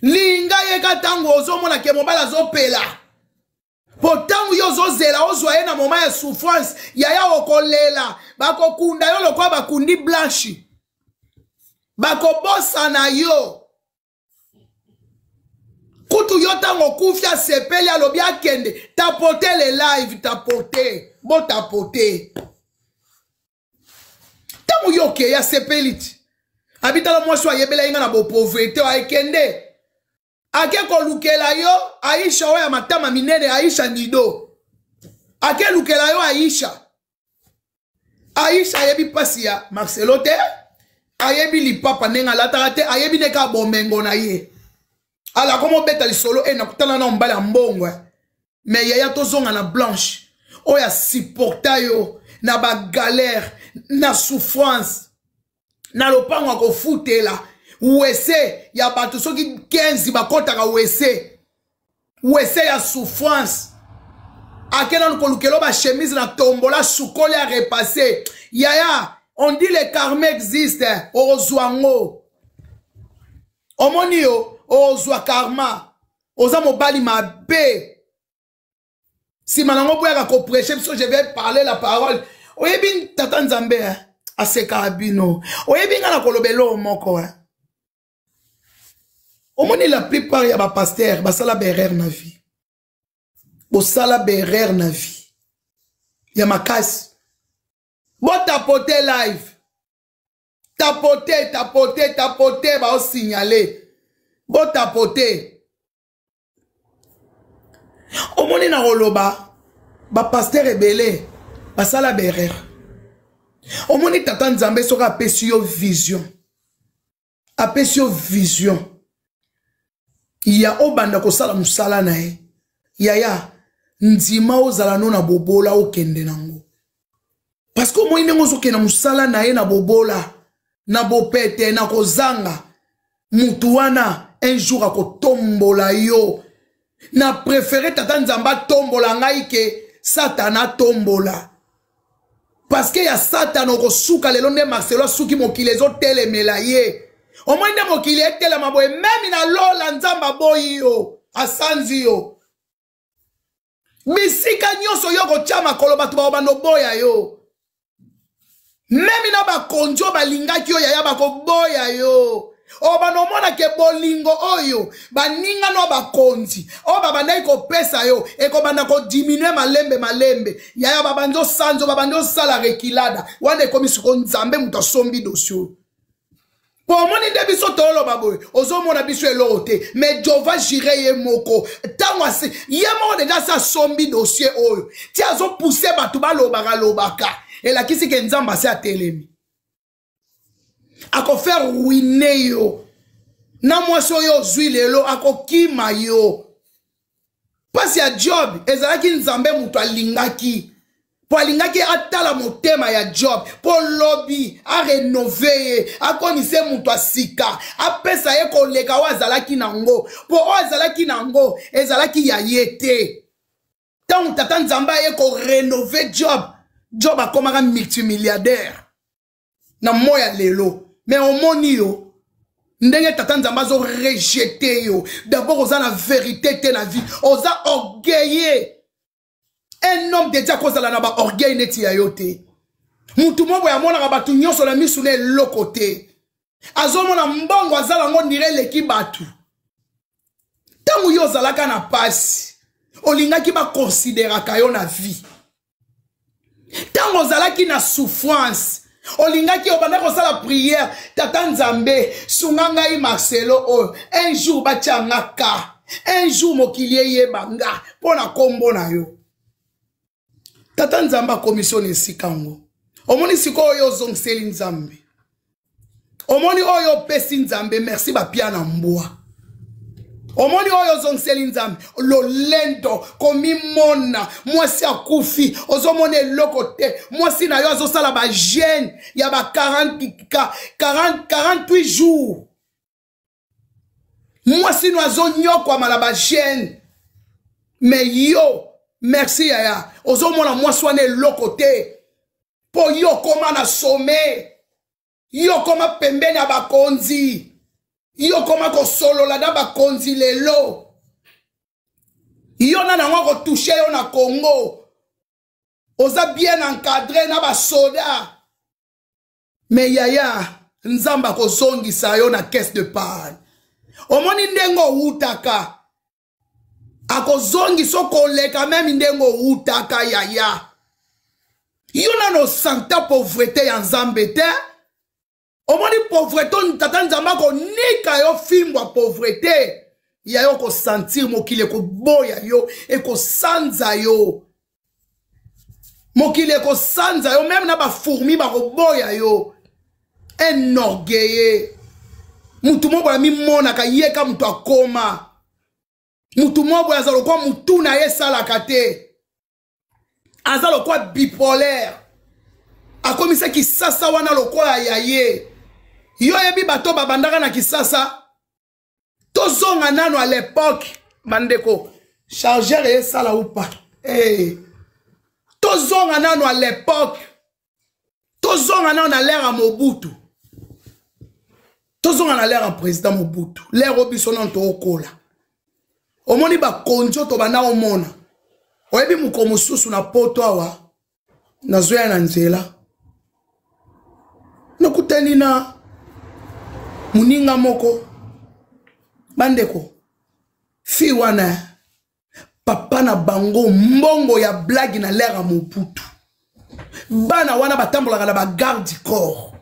linga eka tango ozomona ke mobala azopela po tango yo zozela ozwa ye na moma ya souffrance yaya okolela bakokunda yo lokwa bakundi blanche bakobosana yo kutu yo tango kufia sepeli alobi akende tapote le live tapote bo tapote tango yo ke ya sepeliti abitala mwasi ayebela inga na bo pauvreté wa ekende ake kolukela yo Aisha oya matama minene Aisha nido ake lukela yo Aisha yebi pasi ya Marcelo te ayebi lipapa nenga lataka te ayebi neka bomengo na ye ala komo beta lisolo nakutana na mbala mbongo mais yaya tozonga na blanche oya supporta yo na ba galère na souffrance na lopango akofutela wese ya bato soki 15 bakotaka wese ya souffrance akena nkolukelo ba chemise na tombola sukole a repasser yaya on dit le karma existe ozwango omoni yo ozwa karma oza mobali mabe si manango boyaka ko prêcher parce que je vais parler la parole oyebi tata nzambe aseka bino oyebi nga na kolobelo moko omoni la plupart ya ba pasteur basala berrer na vie bosala berrer na vie ya makasi bo tapote live tapote ba o signaler bo tapote omoni na koloba ba pasteur ebele basala berrer omoni tata nzambe soka apesi yo vision ya obanda kosala musala na ye yaya ndima ozala no na bobola okende nango parce que omoni ndenge ozokenda musala na ye na bobola na bopete na kozanga mutu wana un jour akotombola yo na préféré tata nzamba tombola ngai ke satana tombola parce que ya satana okosuka lelo nde Marcelo asuki mokili ezotelemela ye omoi nde mokili etelema boye memi na lola nzamba boyi yo asanzi yo bisika nyonso yo kotia makolo bato baobanda oboya yo memi na bakonzi oyo balingaki yo yaya bakoboya yo obanda omona ke bolingo oyo baninga no bakonzi oyo babandaki kopesa yo ekobanda kodiminue malembe yaya babandi osanzo babandi osala rekilada wana ekomi siko nzambe moto asombi dosio po omoni nde biso toloba boye ozomona biso eloko te mais jova jire ye moko ntango ase ye moko deja ase asombi dossier oyo ti azopuse bato balobaka elakisi ke nzambe ase atelemi akofaire ruine yo na mwasi oyo ozwi lelo akokima yo pasi ya Job ezalaki nzambe moto alingaki po alingaki atala motema ya Job po lobi arenove ye akomise moto asika apesa ye koleka oyo azalaki nango po oyo azalaki nango ezalaki ya ye te ntango tata nzambe aye korenove Job akomaka multimilliardaire na moya lelo mais omoni yo ndenge tata nzamba zo rejeter yo d'abord oza na vérité te na vie oza orgueilleux un homme dédié à cause de la orgueil neti ya yote. Mutu moko ya mona batu nyonso la misune lokote. Azomona mbongo azala ngo nire leki batu. Tangu yo zalaka na pasi. Olinga ki ba considéra kayo na vie. Tango zalaki na souffrance. Olinga ki obanda ko sala prière. Tata Nzambe sunganga i Marcelo o. Un jour batianga ka. Un jour mokilie yebanga. Pona kombo na yo. Tata Nzamba commission esikango. Omoni siko oyo zongseli Nzambe. Omoni oyo pesi Nzambe merci ba pia na mbwa. Omoni oyo zongseli Nzambe lolendo komi mona mwasi akufi ozomone lokote mwasi na yo azosala ba jeune ya ba 48 jours. Mwasi no azonyokwa mala ba jeune. Mais yo merci yaya ozomona mwasi wane lokote po yo koma na some yo koma pembeni ya bakonzi yo koma kosolola na bakonzi lelo yo na nango kotouche yo na Congo oza bien encadré na basoda. Mais yaya Nzamba kozongisa yo na caisse de panne. Omoni ndengo utaka akozongisa koleka même ndengo utaka yaya. Yo na no santa pauvreté ya Nzambe te. Omoni pauvreté Tata Nzamba ko nika yo fimbwa pauvreté. Ya yo ko sentir mokile ko boya yo e ko sanza yo. Mokile ko sanza yo même na ba fourmi ba ko boya yo. Un orgueilleux. Mutu mo boya mi mona ka yeka mutu akoma. Mutu mo boya zalo kwa mutu na ye sala kate. Azalo kwa bipolaire. Akomise kisasa wana lokola yaye. Yo yebi bato babandaka na kisasa. Tozonga nano à l'époque. Bandeko. Chargeur et sala ou pas. Hey. Tozonga nano à l'époque. Tozonga nano à l'ère à Mobutu. Tozonga na l'ère à président Mobutu. L'ère obisonan to okola. Omoni ba konjo to bana omona. Oyebi mukomususu na poto awa. Na zoya na nzela. Nokutani na muninga moko. Bandeko. Fi wana. Papa na bango mbongo ya blague na l'ère à Mobutu. Bana wana batambola na ba garde du corps.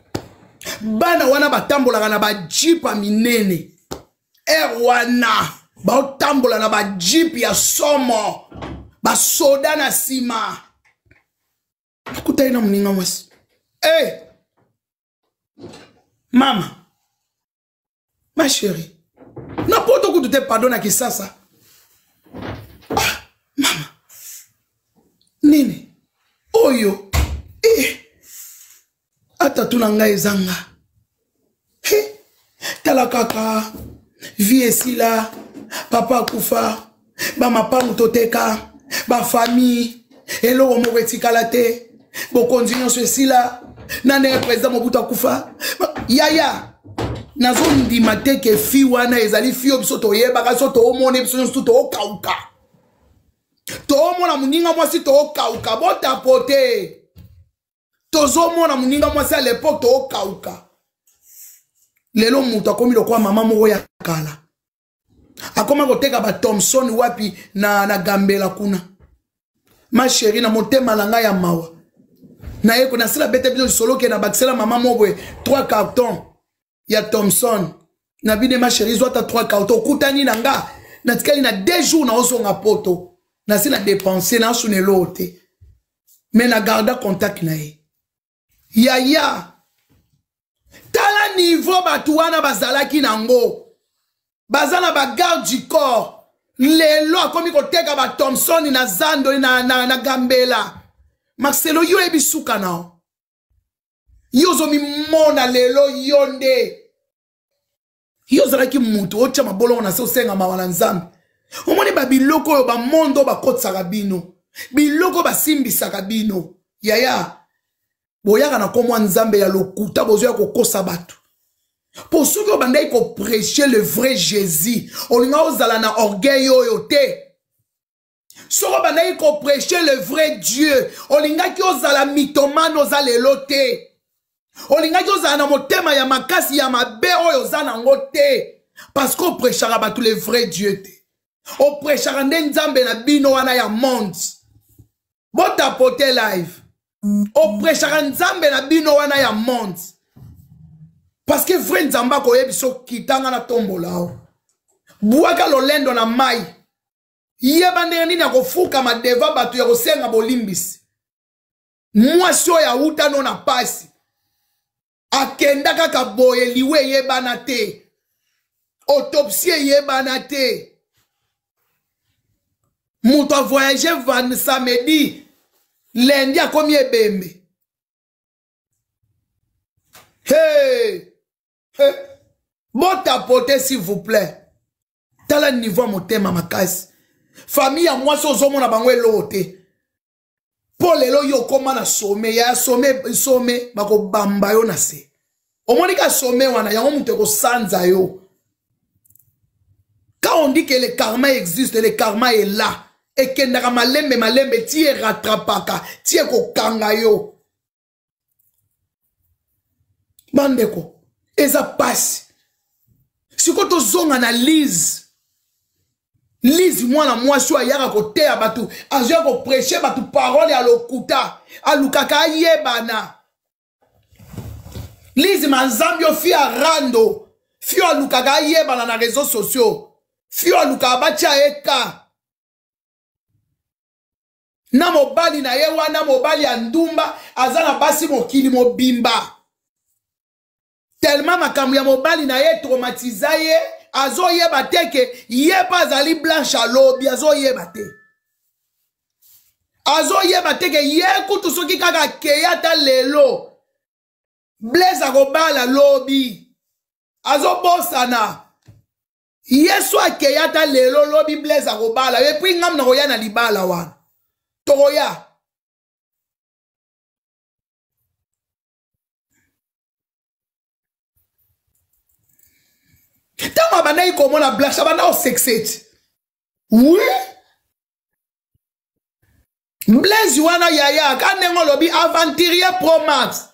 Bana wana batambola na ba jeep a minene. Wana. Ba tambola na ba jeep ya somo. Ba soda na sima. Kuta ina mninga mwasi. Hey! Mama. Ma chérie. N'importe quoi te pardonne à qui ça. Ah, mama. Nini. Oyo. Atatuna nga ezanga. He. Tala kaka. Vie esila. Papa kufa. Ba mapangu toteka. Ba famille. Elo omo wetikala. Bokonzi nyonso esila. Nane président Mobutu akufa. Yaya. Nazo ndima te ke fi wana ezali fi obiso to yebaka so to omone biso nyonso to okauka. To omona muninga mwasi to okauka. Bota pote. Tozo mona muninga mwasi à l'époque to okauka. Lelo mutu akomi lokwa mama moko ya kala. Akoma koteka ba Thompson wapi na Gambela kuna. Ma chérie na motema langa ya mawa. Na yeko na sila bete biso solo ke na bakisela mama mobwe 3 cartons ya Thompson. Na bide ma chérie zota 3 cartons kutani nanga. Na tikali na 2 jours na osonga poto. Na sila dépenser na sune lote. Mais na garda contact na ye. Yaya. Tala niveau batuana bazalaki nango. Bazana ba garde du corps. Lelo akomi koteka ba Thompson na Zando na Gambela. Marcelo yo ebisuka nao. Yozo mi mona lelo yonde. Yozo laki mutu ocha mabolo na so senga mawana Nzambe. Omoni ba biloko yo ba mondo ba kotsaka bino. Biloko ba simbisaka bino. Yaya. Boyaka na komwa Nzambe ya lokuta bozo ya kokosa batu. Pour ceux qui ont bandé ko prêcher le vrai Jésus, on a osala na orgueil yo te. Soko banayi ko prêcher le vrai Dieu. Olingaki ozala mythomane ozala elote. Olingaki ozala na motema ya makasi ya mabe oyo ozana ngote. Parce qu'on prêchera ba tous les vrais dieux. On prêchera nde nzambe na bino wana ya monde. Bota pote live. On prêchera nzambe na bino wana ya monde. Parce que vrai nzamba ko yebiso kitanga na tombola. Buaka lolendo na mai. Yeba nini na kofuka madeva batu ya kosenga bolimbisi. Mwasi oyo auta no na pasi. Akenda kaka boye liwe yebana te. Autopsie yebana te. Mouto a voyagé van samedi. Lundi a komi ebembe. Hey! Hey! Bon tapoter s'il vous plaît. Tala niveau motema makasi. Famille à moi so zomo na bangwe lote. Pour lelo yo koma na some ya some bako bamba yo na se. Omonika some wana yango mutu ko sanza yo. Quand on dit que le karma existe, le karma est là. Et que ndaka malembe tie rattrapaka, tie ko kanga yo. Bandeko, eza passe. Si ko to zonga na lise. Lise mwana mwasi ayaka kote ya batu, azoya ko prêcher batu parole ya lokuta, alukaka yebana. Lise manzambi yo fi rando, fi alukaka yebana na réseaux sociaux. Fio aluka bacha eka. Na mobali na yewa na mobali andumba azana basi mokili mobimba. Tellement makambu ya mobali na ye traumatiza ye azo yeba teke ye pas ali blanche à lobi azo yeba te. Azo yeba teke ye kutu soki kaka keyata lelo. Blaise akobala lobi. Azo bosana. Yesu akeyata lelo lobi Blaise akobala. Et puis ngam na koya na libala wana. Toya. Tama bana ikomo na Blaise bana o sexet. Oui. Blaise wana yaya kanengo lobi aventurier pro max.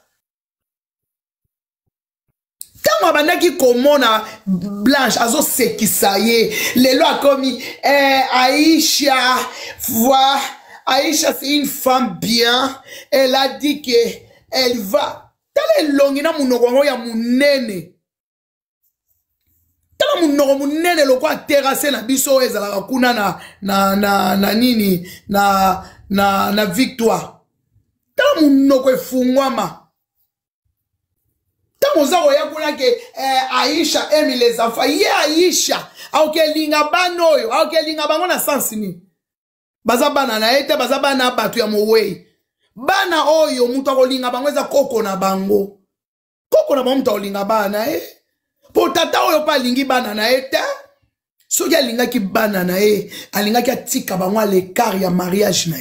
Tama bana ki komona Blanche azo sekisa ye. Lelo a commis Aïcha. Vois, Aïcha c'est une femme bien. Elle a dit que elle va. Tale longina munoko ya munene. Tala munoko munene loko a terrassé na biso ezala kuna na nini na Victoire. Tala munoko efungwama. Tamozako ya kuna ke Aïcha aime les enfants. Ye Aïcha. Aoke linga banoyo. Aoke linga bango na sensi ni. Baza bana na ete. Baza bana batu ya mowei. Bana oyo mutu ako linga bango eza koko na bango. Koko na bango mutu ako linga bana Po tata oyo pa lingi bana na ete. Soki alinga ki bana na alinga ki atika bango l'écart ya mariage na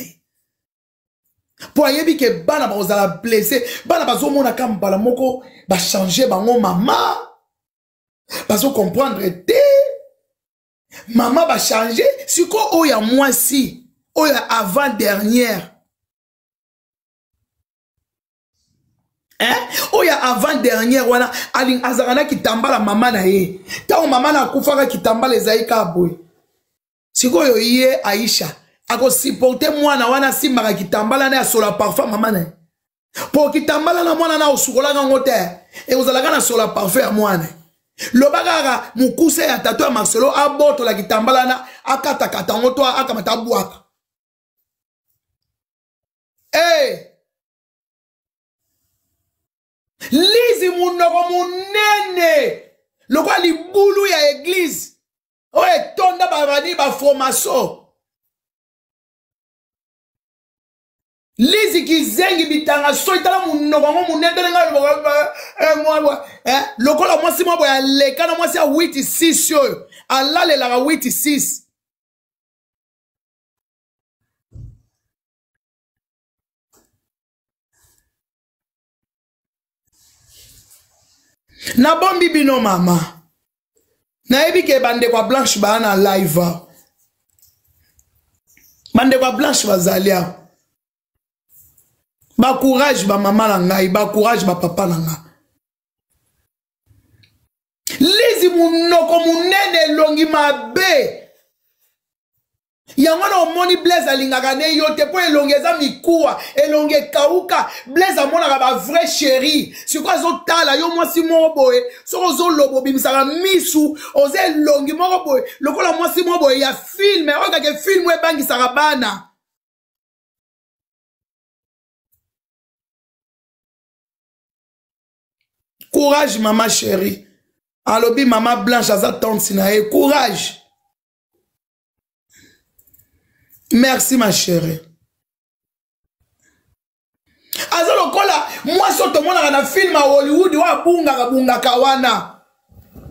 Po ayebi ke bana ba ozala blessé, bana bazo mona kambala moko ba changer bango mama. Bazo comprendre te. Mama ba changer, siko oya mwasi, oya avant dernière. Oya avant dernière wana aling azarana kitambala mama na ye. Ta mama na kufaka kitambala ezaika boy. Siko yo ye Aïcha. Ako supporter mwana wana simbaka kitambala na ya sola parfum mama na. Po kitambala na mwana na osukola ngango te. E ozalaka na sola parfum ya mwana. Lobaka mukuse ya tato ya Marcelo aboto la kitambala na akata kata ngoto akamata buaka. Lizi munoko munene. Lokwa libulu ya église. Oye tonda babani ba formaso. Lizi kizengi bitanga so itala munoko munene nga lokola mwasi mwa boya leka na mwasi ya 8-6 yo. Alale la 8-6. Na bombi bino mama. Na ebi ke bande kwa Blanche ba na live. Bande ba blanche bazalia. Ba courage ba maman na ngai, ba courage ba papa na nga. Lizi munoko munene longi mabe. Yango na omoni Blaise alingaka ne yote po elongeza mikuwa, elonge kauka. Blaise amonaka ba vrai chéri. Siko zo tala yo mwasi moko boye, soko zo lobo bimisaka misu, oze longi moko boye. Lokola mwasi moko boye ya film, oka ke film ebangisaka bana. Courage maman chérie. Alobi maman blanche aza tante sinae, courage. Merci ma chérie. Azo lokola moi soto mona na film à Hollywood wa bunga kawana.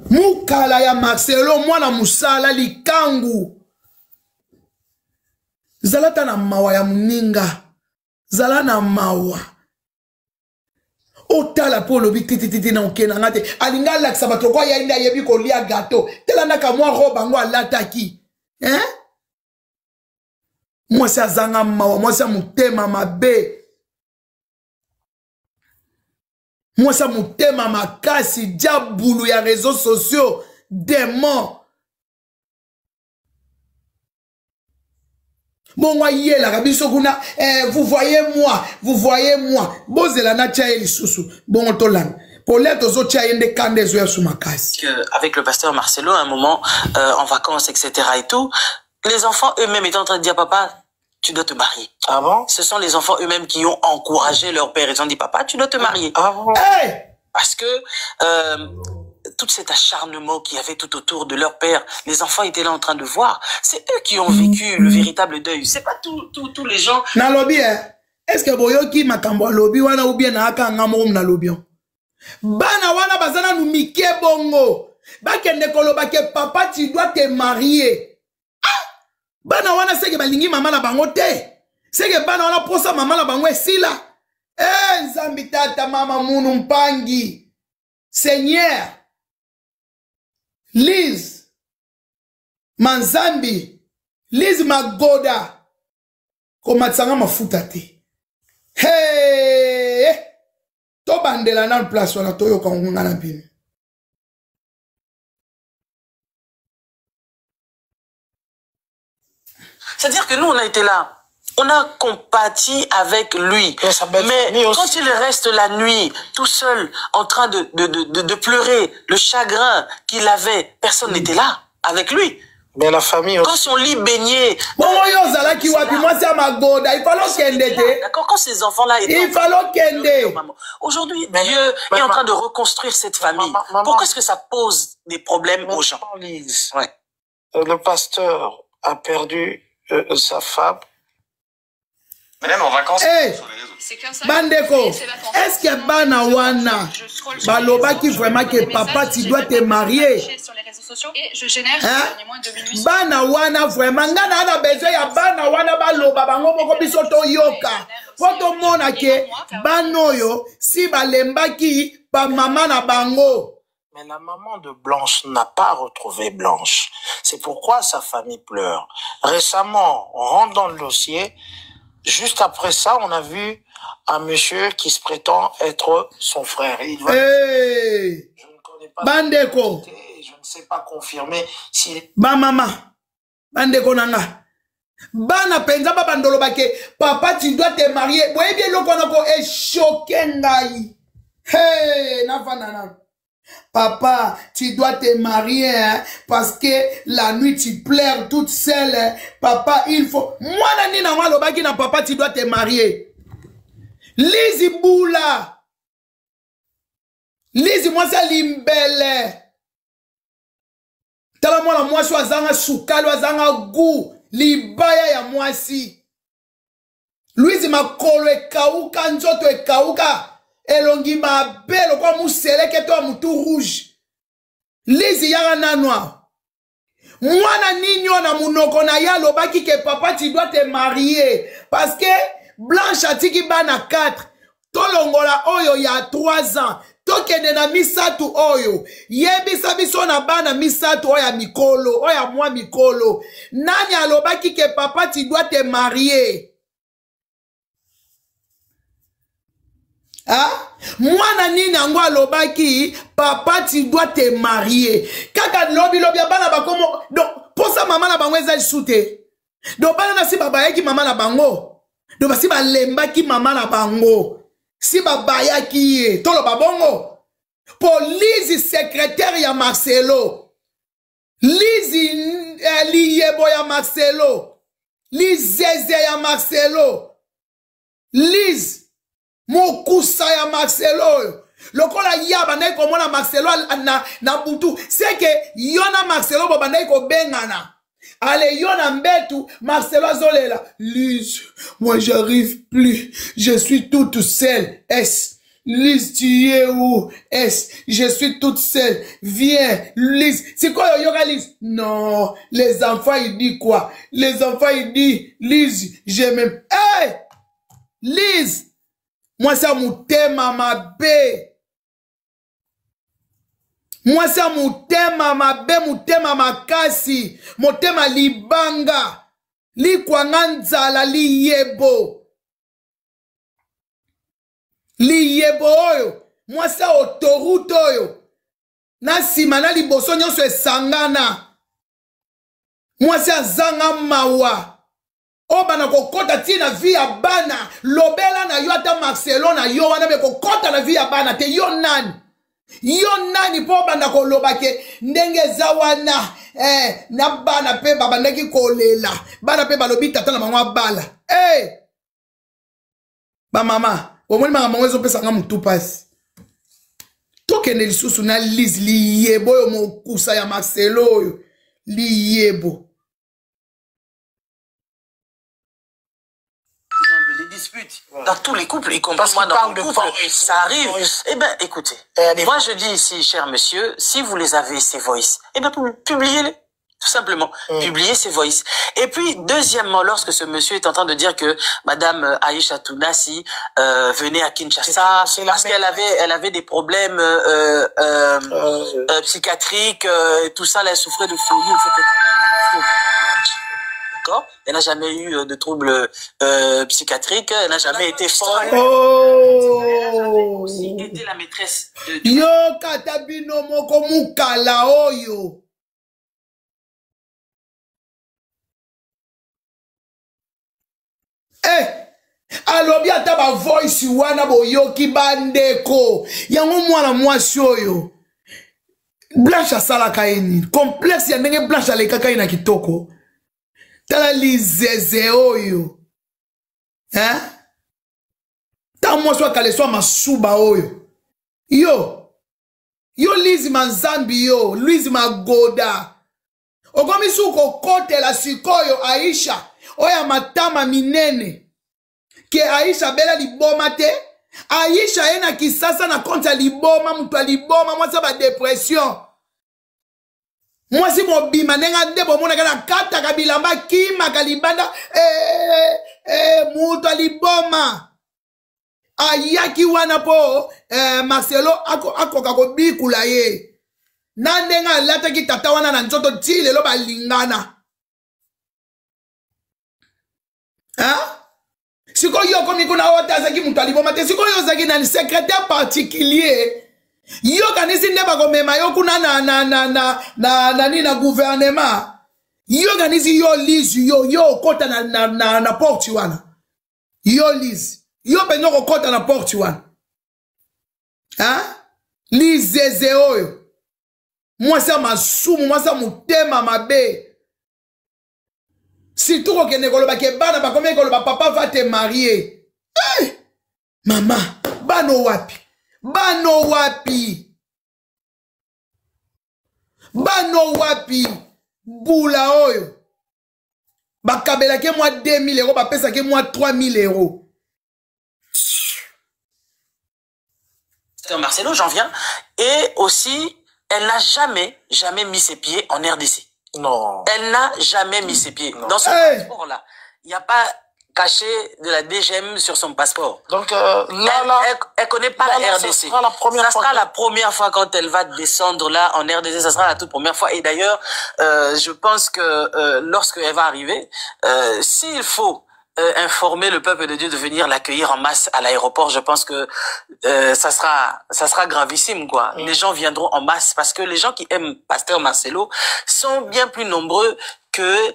Mukala ya Marcelo mwana musala likangu. Zalata na mawa ya muninga. Zala na mawa. Otala po lobi titi na okena ngate. Alinga laksa batoko ya inda yebi ko lia gâteau. Tela naka mwa roba ngo alataki. Hein? Moi c'est azanga mawa, moi c'est mutema mabe. Moi c'est mutema makasi, diabulu ya réseaux sociaux, démon. Bon, moi, vous voyez moi. Bon, avec le pasteur Marcelo, à un moment, en vacances, etc. et tout, les enfants eux-mêmes étaient en train de dire, papa, tu dois te marier. Ah bon? Ce sont les enfants eux-mêmes qui ont encouragé leur père. Ils ont dit, papa, tu dois te marier. Ah bon? Hey! Parce que tout cet acharnement qu'il y avait tout autour de leur père, les enfants étaient là en train de voir. C'est eux qui ont vécu le véritable deuil. C'est pas tous les gens. Na lobby, est-ce que boyoki makambo lobby wana ou bien na aka ngamo na lobby? Bana wana bazana nu mike bongo. Bakende koloba ke papa tu dois te marier. Ah! Bana wana seke balingi mama na bango te. Seke bana wana posa mama na bango esila. Eh, nzambi tata mama munu mpangi. Seigneur. Liz Manzambi Liz Magoda komatsanga mafuta te. Hey! To bandela na place wana to yoka ngunga na bino. C'est-à-dire que nous on a été là. On a compati avec lui. Mais quand il reste la nuit, tout seul, en train de pleurer, le chagrin qu'il avait, personne n'était là avec lui. Mais la famille aussi. Quand son lit baignait... D'accord, quand ces enfants-là étaient... Aujourd'hui, Dieu est en train de reconstruire cette famille. Pourquoi est-ce que ça pose des problèmes aux gens? Ouais. Le pasteur a perdu sa femme. En vacances, hey, Bandeko, est-ce que Bana Wana Baloba qui vraiment que papa tu dois te marier? Et je génère moins de minutes. Bana Wana vraiment ngana na besoin ya Bana Wana baloba bango moko biso to yoka. Poto mona ke banoyo si balembaki pa mama na bango. Mais la maman de Blanche n'a pas retrouvé Blanche. C'est pourquoi sa famille pleure. Récemment, on rentre dans le dossier. Juste après ça, on a vu un monsieur qui se prétend être son frère. Et il va... Hey! Je ne connais pas. Bandeko. Je ne sais pas confirmer si... Ba mama. Bandeko nanga. Bana penza ba bandolo bake. Papa, tu dois te marier. Boye bien loko nako e choqué ngai. Hey! Nafanana. Papa, tu dois te marier, hein, parce que la nuit tu pleures toute seule. Hein. Papa, il faut... Moi, nani na walobaki na papa, tu dois te marier. Lizi Boula. Lizi moi c'est limbele. Tala moi la moi so azanga sukalo azanga gu libaya ya mwasi. Lizi makolo ekauka nzoto ekauka. Elongi ma belle kwa musele ke to mutu rouge. Lizi yara na noir. Mwana ninyo na munoko na ya lobaki ke papa tu dois te marier parce que Blanche atiki bana 4 tolongola oyo ya 3 ans tokende na misatu oyo yebisa biso na bana misatu oyo ya mikolo oyo ya mwa mikolo nani alobaki ke papa tu dois te marier mwana nini yango alobaki papa tu dois te marier kaka lobi ya bana bakomo donc posa mama na bango eza lisu te donc bana na si babayaki mama na bango donc basi balembaki mama na bango si babayaki ye toloba bongo police secrétaire ya Marcelo Lizi liyebo ya Marcelo Lizeze ya Marcelo Liz mokusa ya Marcelo lokola yaba na komona Marcelo na butu c'est que yona Marcelo bobanda ko bengana allez yona mbetu Marcelo zolela Liz moi j'arrive plus je suis toute seule Liz tu es où je suis toute seule viens Liz c'est quoi yoga Liz non les enfants ils disent quoi les enfants ils disent Liz je m'aime hey Liz moi ça mutema mabe moi ça mutema mabe mutema makasi mutema libanga likwanga nzala liyebo oyo moi ça autoroute oyo na sima na liboso nyonso esangana moi ça zanga mawa o bana kokota tina vie ya bana lobela na yo ata Marcelo na yo wana be kokota na vie ya bana te yo nani po bana koloba ke ndenge za wana na bana pe babandaki kolela bana pe balobi tata na bango bala ba mama omoni mama bango ezopesa nga mutu pasi tokende lisusu na Liz liyebo oyo mokusa ya Marcelo oyo liyebo dans tous les couples, y compris moi dans mon couple, ça arrive. Eh bien, écoutez, moi je dis ici, cher monsieur, si vous les avez, ces voices, eh bien, publiez-les. Tout simplement, publiez ces voices. Et puis, deuxièmement, lorsque ce monsieur est en train de dire que Madame Aïcha Tounassi venait à Kinshasa, parce qu'elle avait des problèmes psychiatriques, tout ça, elle souffrait de folie, etc. Elle n'a jamais eu de troubles psychiatriques, elle n'a jamais été folle. Elle a aussi été la maîtresse de... Yo katabino moko mukala oyo. Alobi ata ba voice wana boyoki bandeko. Yango mwana mwasi oyo. Blanche asalaka eni. Complexe ya ndenge Blanche alekaka ina kitoko. Tala lizeze oyo. Ta mwasi wakaleswa masuba oyo. Yo Lizi manzambi yo. Lizi magoda. Okomi suko kote la sikoyo Aisha. Oya matama minene. Ke Aisha bela liboma te. Aisha ena kisasa na konta liboma. Mutwa liboma. Mwasa ba depression. Mwasi mobima. Nenga ndebo mwana kana kata kabilamba. Kima kalibanda. Mutwa liboma. Ayaki wana po. Marcelo ako kakobikula ye. Nandenga lata ki tata wana na nzoto tile lo ba lingana. Siko yo komi kuna wata zaki mutalibo mate siko yo zaki na secrétaire particulier yo kanisi ndeba komema yo kuna na gouvernement yo kanisi yo Liz yo kota na porte wana yo Liz yo penyo ko kota na porte wana Liz zeze oyo mwasa masumu mwasa mutema mabe. Si tout le monde est bana ba combien que papa va te marier. Maman, bano wapi. Bano wapi. Boula oyo. Ba kabela ke moi 2000 euros, ba pesa ke moi 3000 euros. Marcelo, j'en viens. Et aussi, elle n'a jamais mis ses pieds en RDC. Non. Elle n'a jamais mis ses pieds. Dans ce sport-là, il n'y a pas cachet de la DGM sur son passeport. Donc elle connaît pas la RDC. Ça sera la première fois quand elle va descendre là en RDC. Ça sera la toute première fois. Et d'ailleurs, je pense que lorsqu'elle va arriver, s'il faut informer le peuple de Dieu de venir l'accueillir en masse à l'aéroport, je pense que ça sera gravissime, quoi. Les gens viendront en masse parce que les gens qui aiment Pasteur Marcelo sont bien plus nombreux que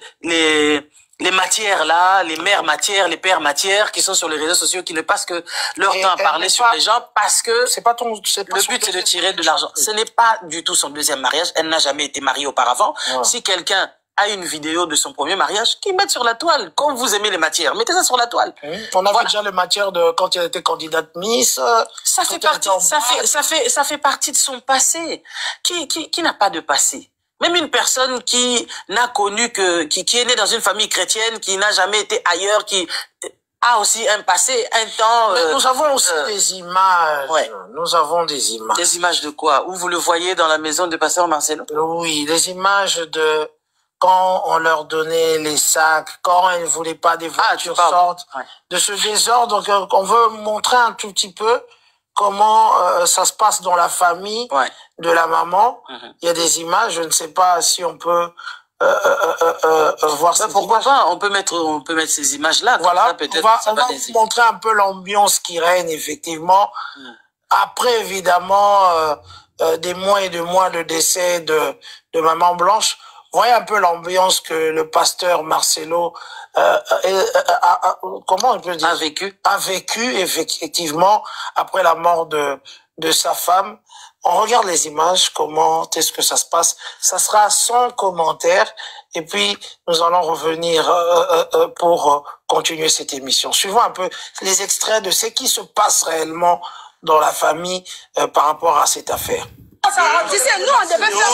les matières là, les mères matières, les pères matières qui sont sur les réseaux sociaux, qui ne passent que leur temps à parler sur les gens parce que le but c'est de tirer de l'argent. Ce n'est pas du tout son deuxième mariage. Elle n'a jamais été mariée auparavant. Ouais. Si quelqu'un a une vidéo de son premier mariage, qu'il mette sur la toile. Quand vous aimez les matières, mettez ça sur la toile. On avait déjà les matières de quand elle était candidate Miss. Ça fait partie de son passé. Qui n'a pas de passé? Même une personne qui n'a connu qui est née dans une famille chrétienne, qui n'a jamais été ailleurs, qui a aussi un passé, un temps. Mais nous avons aussi des images. Ouais. Nous avons des images. Des images de quoi? Où vous le voyez dans la maison de Pasteur Marcelo? Oui, des images de quand on leur donnait les sacs, quand ils ne voulaient pas des voitures sortent, de ce désordre. Donc, on veut montrer un tout petit peu comment ça se passe dans la famille de la maman. Il y a des images, je ne sais pas si on peut voir ça. Pourquoi pas? On peut mettre ces images-là. Voilà, on va vous montrer un peu l'ambiance qui règne, effectivement. Après, évidemment, des mois et des mois de décès de Maman Blanche, voyez un peu l'ambiance que le pasteur Marcelo comment on peut dire, a vécu effectivement après la mort de sa femme. On regarde les images, comment est-ce que ça se passe. Ça sera sans commentaire et puis nous allons revenir pour continuer cette émission. Suivons un peu les extraits de ce qui se passe réellement dans la famille par rapport à cette affaire. Tu sais, nous, on devait faire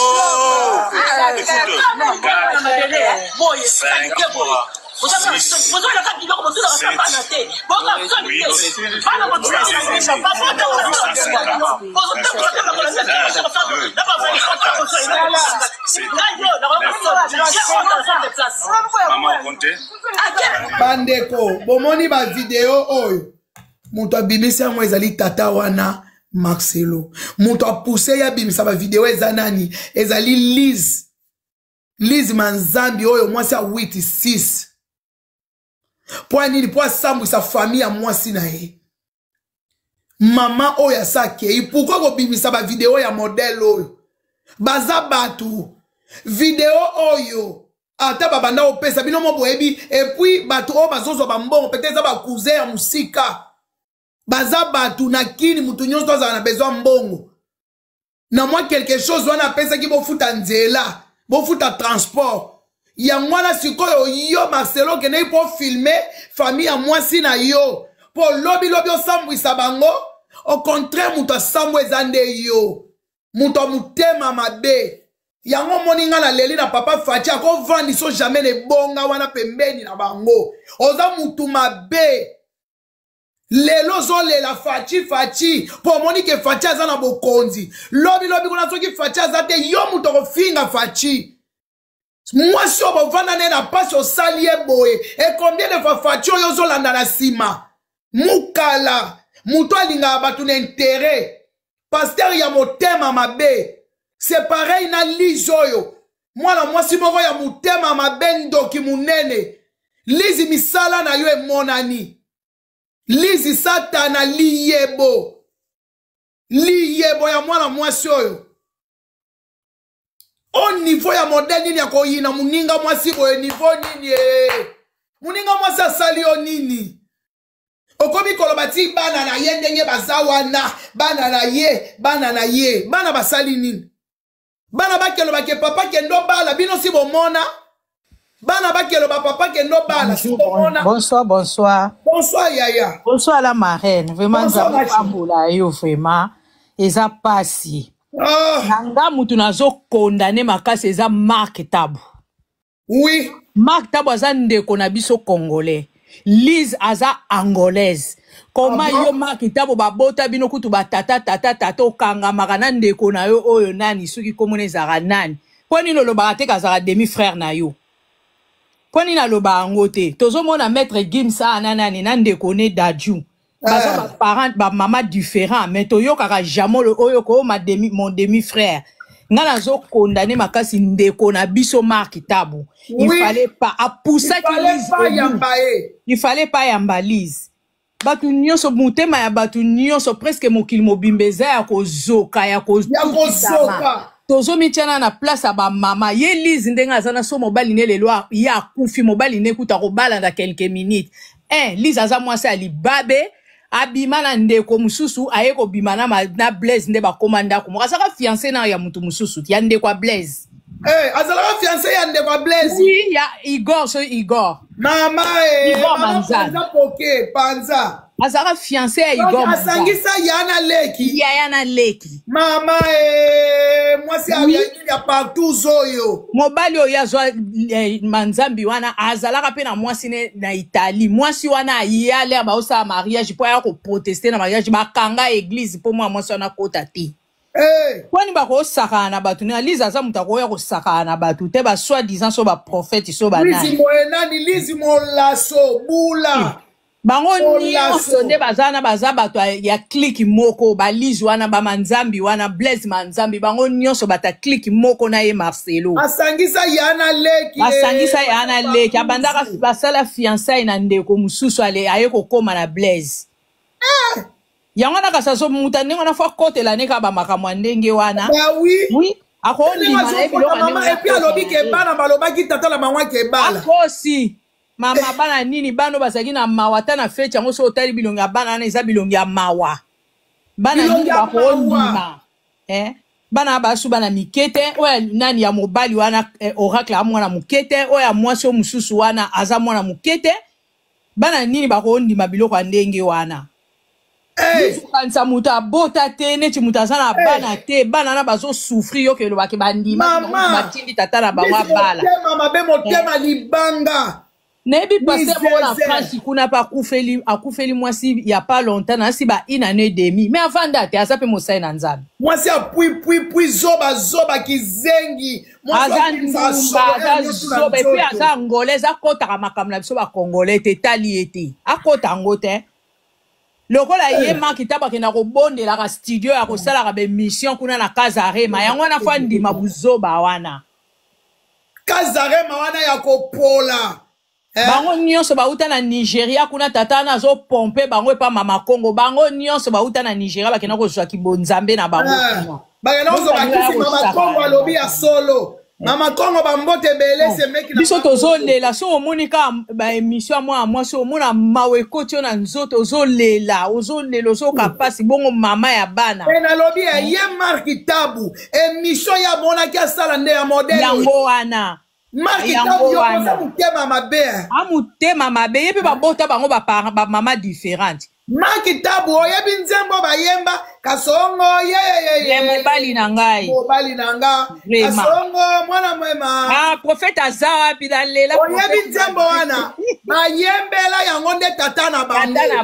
bandeko bomoni ba video oyo moto abimisi yango ezali tata wana Marcelo. Moto a poussé ya bimisa ba video ezanani ezali Liz Manzambi oyo mwasi a 8-6. Pour nini pour sambu sa famille a mwasi na ye. Mama oyo asake pourquoi ko bimisa ba video ya modèle oyo. Baza batu video oyo ata babanda opesa bino mo boyebi et puis batu o bazozo ba mbongo peut-être ba cousin ya musika. Baza batu na kini mutu nyonso toza na besoin mbongo. Na moi quelque chose wana pesa ki bofuta nzela, bofuta transport. Ya mwana sikoyo yo Marcelo kene po filmer famille ya mwasi na yo. Po lobi osambwisa bango, au contraire mutu asambweza nde yo. Mutu mutema mabe. Yango moninga na leli na papa Fachi ako vandi so jamais ne bonga wana pembeni na bango. Oza mutu mabe. Lelo zole la Fachi po moni ke Fachi aza na bokonzi lobi kuna soki Fachi azate yo muto finga Fachi moi si obo vanda ne na passe au salie boye et combien de fois Fachi yo zolanda na sima mukala muto alinga batu na intérêt pasteur ya motema mabe c'est pareil na lizoyo mwana mwasi moko ya motema mabe ndoki munene lizi misala na yo emonani Lizi satana liyebo ya mwana mwasi oyo. Au niveau ya modèle nini ya koyina muninga mwasi boye niveau nini muninga mwasi asali o nini. Okomi kolobati bana na ye ndenge bazawana bana na ye bana basali nini. Bana bakelo bake papa kendo bala bino si bomona. Bana bakelo ba papa kendo bala. Bonsoir. Bonsoir Yaya. Bonsoir la marraine. Vraiment nzambe pambola yo vraiment eza pasi. Nanga mutu nazo condamner makasi eza Mark Tabu. Oui. Mark Tabu aza ndeko na biso congolais. Liz aza angolaise. Comment yo Mark Tabu babota bino kutu ba tata okanga makana ndeko na yo oyo nani soki komone zara nani. Poni lolo ba te kazara demi frère na yo. Poni na loba angote. Tozo mona maître Gimsa ananani nande kone dadju. Baza ba parents ba maman différent mais toyo kaka jamon le oyo ko mon demi-frère. Ngana zo condamné makasi ndeko na biso Mark Tabu. Il fallait pas apoussa il fallait pas yambalise. Batu nyonso mutema ya batu nyonso presque mokili mobimbeza ya kozoka ya kozoka. Tozo mitiana na place ba mama ye Lise ndenga azana so mobali ne lelo ya kufi mobali ne kuta ko bala na quelques minutes. Lise aza mwasi ali babe abima na ndeko mususu aye ko bimana na Blaise nde ba komanda ko mokasaka fiancé na ya mutu mususu ya ndeko Blaise. Azala fiancé ya ndeko Blaise. Oui, ya Igor so Igor. Mama Igor mama Manzana. Panza. Azala fiancé ya Igor Manzana. Asangisa yana leki. Yana leki. Mama mwasi ya partout zoyo. Mobali oyo yazwa Manzambi wana azalaka pe na mwasi ne na Italie. Mwasi wana yale ba osa mariage po ya ko protester na mariage bakanga église po mwasi wana kota ti. Kwani bako saka na batu ni Lise aza mutako ya ko saka na batu te ba soi-disant so ba prophète so ba nani. Lise mo lasso bula. Bango nyonso nde bazana baza bato ya clique moko ba Lise wana ba Manzambi wana Blaise Manzambi bango nyonso bata clique moko na ye Marcelo. Asangisa yana leki. Abandaka basala fiançailles na ndeko mususu ale aye ko koma na Blaise. Yango na kasaso mutane ngona fa kote la neka ba makamwa ndenge wana. Oui. Ako ndima na ebilo mama epi alobi ke bana baloba ki tata la mangwa ke bala. Akosi. Mama bana nini bano basaki na mawata na fecha ngo so otali bilonga bana na eza bilonga ya mawa. Bana nini bako ndima. Bana basu bana mikete oya nani ya mobali wana oracle ya mwana mukete oya mwasi o mususu wana aza mwana mukete. Bana nini bako ndima biloko ndenge wana. Kansa muta bota te neti muta sana bana te bana na bazo souffrir yo ke lo bake bandima matindi tata na bango bala mama be motema libanga nebi passer pour la France kuna pa akufeli mwasi ya pas longtemps na si ba une année et demie mais avant date asa pe mosai na nzambe mwasi a puis zoba kizengi zoba et puis asa angolais akota makamla biso ba congolais te tali ete akota ngote. Lokola ye Mark Tabu akenda kobondela ka studio ya kosala ka be mission kuna na Kazarema yango na fa ndima buzoba wana. Kazarema wana ya kopola. Bango nyonso bauta na Nigeria kuna tata na zo pomper bango pa mama Congo bango nyonso bauta na Nigeria bakenda kozwa kibonzambe na bango. Bakenda kozwa bakisi mama Congo alobi ya solo. Mama Congo bambote bele se meki na biso tozolela so omonika ba émission moi so omona maweko tio na nzoto ozolela ozo kapasi bongo mama ya bana na lobi ya ye Mark Tabu émission ya bona ki asala nde ya modèle yango wana Mark Tabu yo kosa mutema mabe amutema mabe yepe babota bango ba mama différente Mark Tabu oyebi nzembo bayemba kasongo ye mobali na ngai kasongo mwana mwema prophète azawa bidalela oyebi nzembo wana bayembela yango nde tata na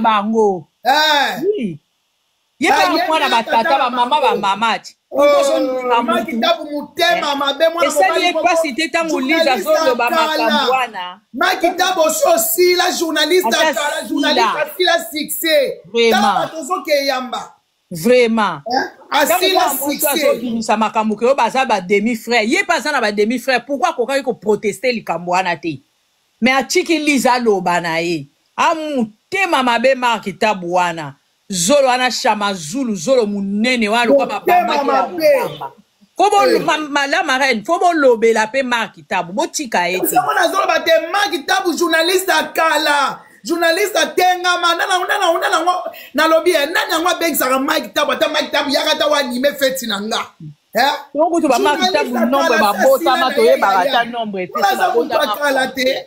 bango yeba mwana batata ba mama ba mamati Mark Tabu mutema mabe mwana mobali esali epasi te tango Lise azoloba makambo wana Mark Tabu aussi la journaliste la succès vraiment tozoke yamba vraiment asila succès sa makambo ke baza ba demi frère ye pas na ba demi frère pourquoi kokaki ko protester likambo wana te mais atiki Lise aloba na ye amutema mabe Mark Tabu wana zolo ana chama zulu zolo munene wana kwa babamba kobo malama reine fobo lobela pe Mark Tabu botika eti sona zolo bate Mark Tabu journaliste akala journaliste atengama na lobby nana ngwa bengisa Mark Tabu ata Mark Tabu yakata wa anime feti nanga donc tu ba Mark Tabu nombre ba bota mato ye ba ta nombre te ba bota akala te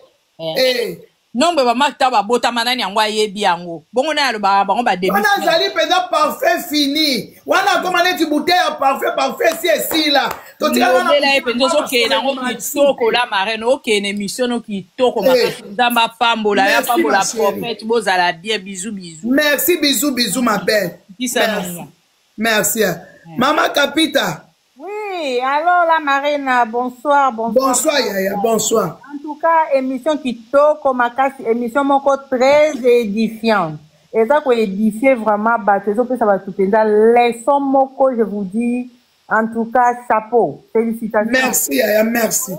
nombre ba Mark Tabu bota manani yango ayebi yango bongo na ba bango ba demi wana zali peza parfait fini wana koma neti bouteille ya parfait si esila totika wana la epenzo ke na ngo kitoko la marraine okene émission no kitoko makasi nzamba pambola ya pambola prophète bozala bien bisous merci bisous ma belle merci Maman Kapita Oui, alors la Marina, bonsoir, bonsoir. Bonsoir, Yaya, bonsoir. En tout cas, émission Kitoko Makasi, émission moko très édifiante. Et ça, qu'on édifie vraiment, ça va tout pendant. Leçon moko, je vous dis, en tout cas, chapeau. Félicitations. Merci, Yaya, merci.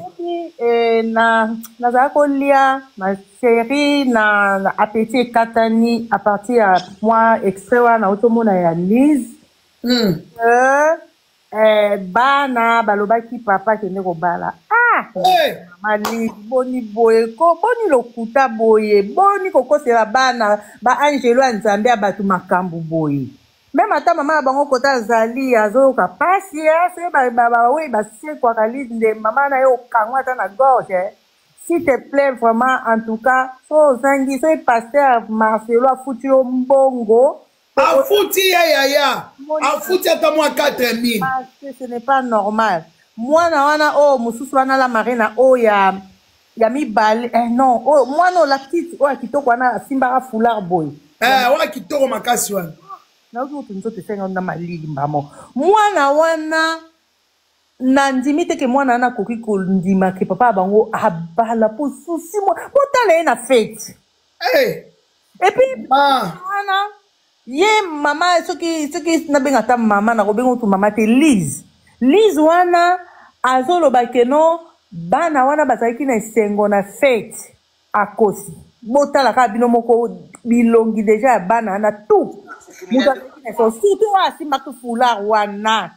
Et na Zakolia, ma chérie, na appétit Katani, à partir à moi, extrait, na automona ya Lise. Bana balobaki papa kende kobala mali boni boye ko boni lokuta boye boni kokosela bana ba angelo ya nzambe ya bato makambo boye même ata mama na bango kota azali azoyoka pasi se bawe basiekwaka linde mama na ye okangwa ata na gorge s'il te plaît vraiment en tout cas so ozangi so pasteur Marcelo afuti yo mbongo Afouti Yaya, afouti ata moi 4000. Parce que ce n'est pas normal. Moi na wana oh mususu wana la marina oh ya mi bal non oh moi non la petite oh kitoko wana simba foulard boy. Wa kitoko makasi wana. Na utu nzote senga na malili mbamo. Moi na wana na ndimite ke moi na koki ko ndima ke papa bango abala pour souci moi. Botale na fête. Et puis wana ye mama soki na benga ta mama na kobenga tu mama te Lise wana azoloba keno bana wana bazalaki na esengo na fête akosi botala ka bino moko bilongi deja bana na tout mutu azalaki na esengo surtout asimbaki foulard wana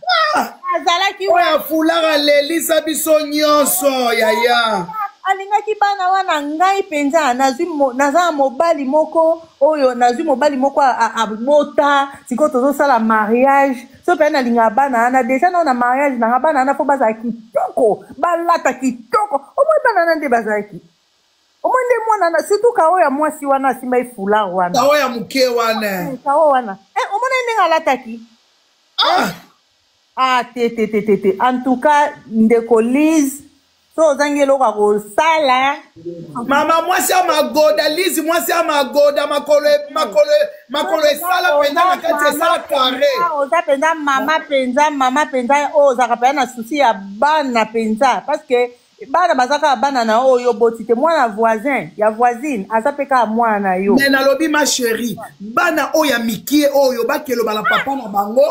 azalaki oya foulard alelisa biso nyonso Yaya alingaki bana wana ngai penza naza mobali moko oyo nazwi mobali moko abota siko tozosala mariage so pe nalinga bana ana deja na mariage na bana ana fo bazala kitoko balata kitoko omoi bana na nde bazalaki omoi nde mwana surtout kawo ya mwasi wana asimba ifula wana kawo ya muke wana kawo wana omona ndenge alataki te en tout cas ndeko Lise so zangelo ka ko sala mama mwasi amagoda Lise mwasi amagoda makolo sala penda na kati sala carré oza penda mama penza oza ka na souci ya bana penza parce que bana bazaka bana na oyo botite mwana voisin ya voisine azapeka mwana yo mais nalobi ma chérie bana oya mikie oyo bakelo bala papa na bango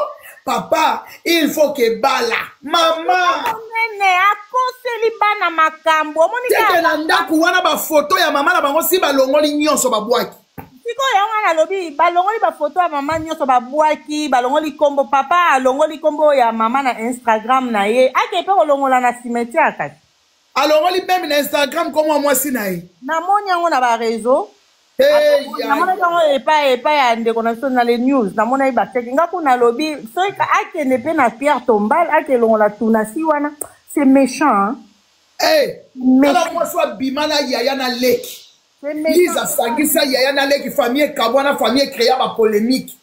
papa, il faut que bala. Maman. Nene, akoseli bana makambo. Teke na ndaku wana ba photo ya mama na bango si balongoli nyonso babwaki. Siko ya wana lobi, balongoli ba photo ya mama nyonso babwaki, balongoli kombo papa, alongoli kombo ya mama na Instagram na ye. Ake pe kolongola na cimetière akati. Alongoli même na Instagram comme moi si na ye. Na moni yango na ba réseau. namona tango epai ya ndeko na biso na le news namona ebaseki nga kuna lobi soki akende mpe na Pierre Tombal akelongola tuna si wana c'est méchant ala mwasi abima na Yaya na leki Lise asangisa Yaya na leki famille ekabwana famille ekrea bapolémique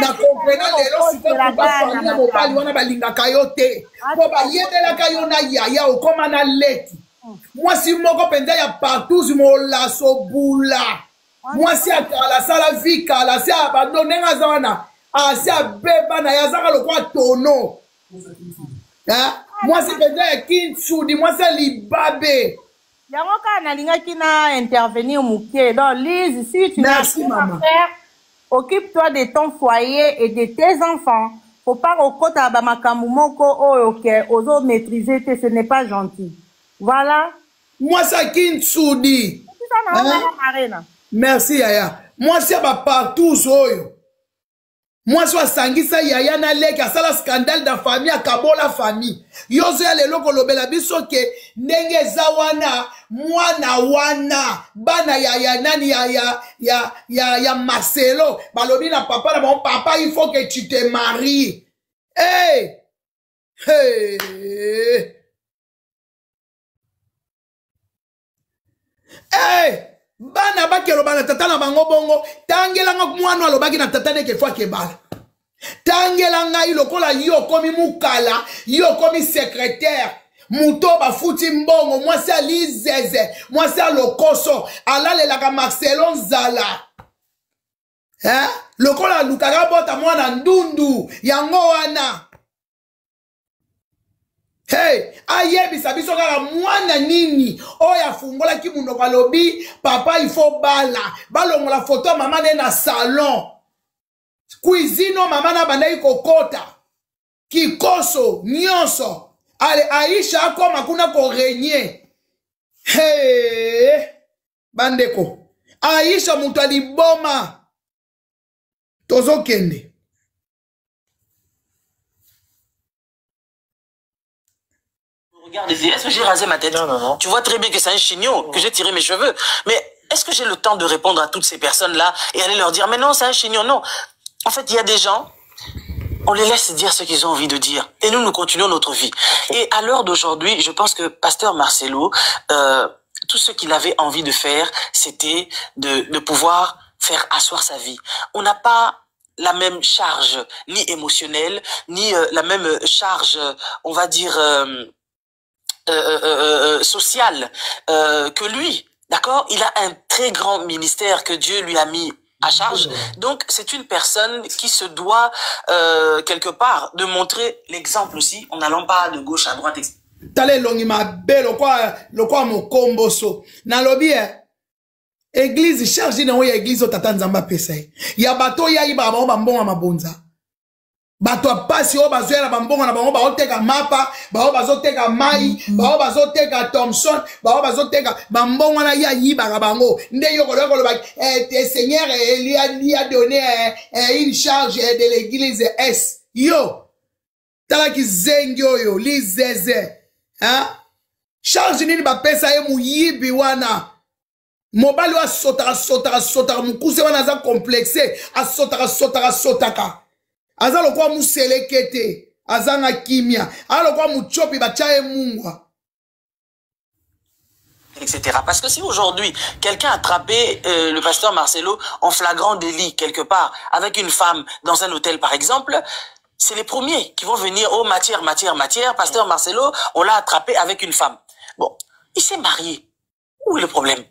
na comprena lelo sikokuba famille mobali wana balingaka yo te po bayebelaka yo na Yaya okoma na leki mwasi moko mpenza ya partout molaso bula mwasi akala sala vika la si abandonne ngaza wana asi abeba na yazaka lokwa tono mwasi mpenza ya kinsudi mwasi libabe yango kaka nalingaki na intervenir mukie donc Lise si tu n'as rien à faire occupe-toi de ton foyer et de tes enfants faut pas okota ba makambo moko oyo ke ozo maîtriser te ce n'est pas gentil voilà mwasi kinsudi merci Yaya mwasi aba partout oyo mwasi asangisa Yaya na leki asala scandale da famille akabola famille yozo ya lelo kolobela biso ke ndenge eza wana mwana wana bana ya nani ya Marcelo balobi na papa na bon papa il faut que tu te maries bana bakelo bana tata na bango bongo tangelanga mwana alobaki na tata neke fwa kebala tangelanga ilokola yo komi mukala yo komi secrétaire muto bafuti mbongo mwasi alizeze mwasi alokoso alalelaka Marcelo Nzala lokola lukaka bota mwana ndundu yango wana Hey, ayebisa biso kaka mwana nini oya fungola ki munoko alobi papa il faut bala balongola photo mama ne na salon cuisine mama na bandai kokota kikoso nyonso ale Aisha akoma kuna ko régner. Hey, bandeko Aisha mutu aliboma tozokende. Regarde, est-ce que j'ai rasé ma tête? Non. Tu vois très bien que c'est un chignon, que j'ai tiré mes cheveux. Mais est-ce que j'ai le temps de répondre à toutes ces personnes-là et aller leur dire, mais non, c'est un chignon? Non. En fait, il y a des gens, on les laisse dire ce qu'ils ont envie de dire. Et nous continuons notre vie. Et à l'heure d'aujourd'hui, je pense que Pasteur Marcelo, tout ce qu'il avait envie de faire, c'était de pouvoir faire asseoir sa vie. On n'a pas la même charge, ni émotionnelle, ni la même charge, on va dire... social que lui, d'accord? Il a un très grand ministère que Dieu lui a mis à charge. Donc, c'est une personne qui se doit, quelque part, de montrer l'exemple aussi, en n'allant pas de gauche à droite. Tale longi ma belle, lo kwa mo komboso. Na lobi église charge na oya église o tata nzamba pesa. Ya bato ya iba ba mbonga mabonza. Bato apasi o bazoela bambonga na bango ba oteka mapa, ba o bazoteka mai, ba o bazoteka Thompson, ba o bazoteka bambonga na ya yiba bango. Nde yo koloko lo ba Seigneur lui a donné une charge de l'église S. Yo. Tala ki zengyo yo, li zeze. Hein? Charge nini ba pesa ye mu yibi wana. Mobali wa sotara mukuse wana za complexé, a sotaka. Aza lokwa muselekete, azanga kimia, a lokwa muchopi bachaye mungwa. Etc. Parce que si aujourd'hui, quelqu'un a attrapé le pasteur Marcelo en flagrant délit quelque part, avec une femme dans un hôtel par exemple, c'est les premiers qui vont venir, oh matière, pasteur Marcelo, on l'a attrapé avec une femme. Bon, il s'est marié. Où est le problème?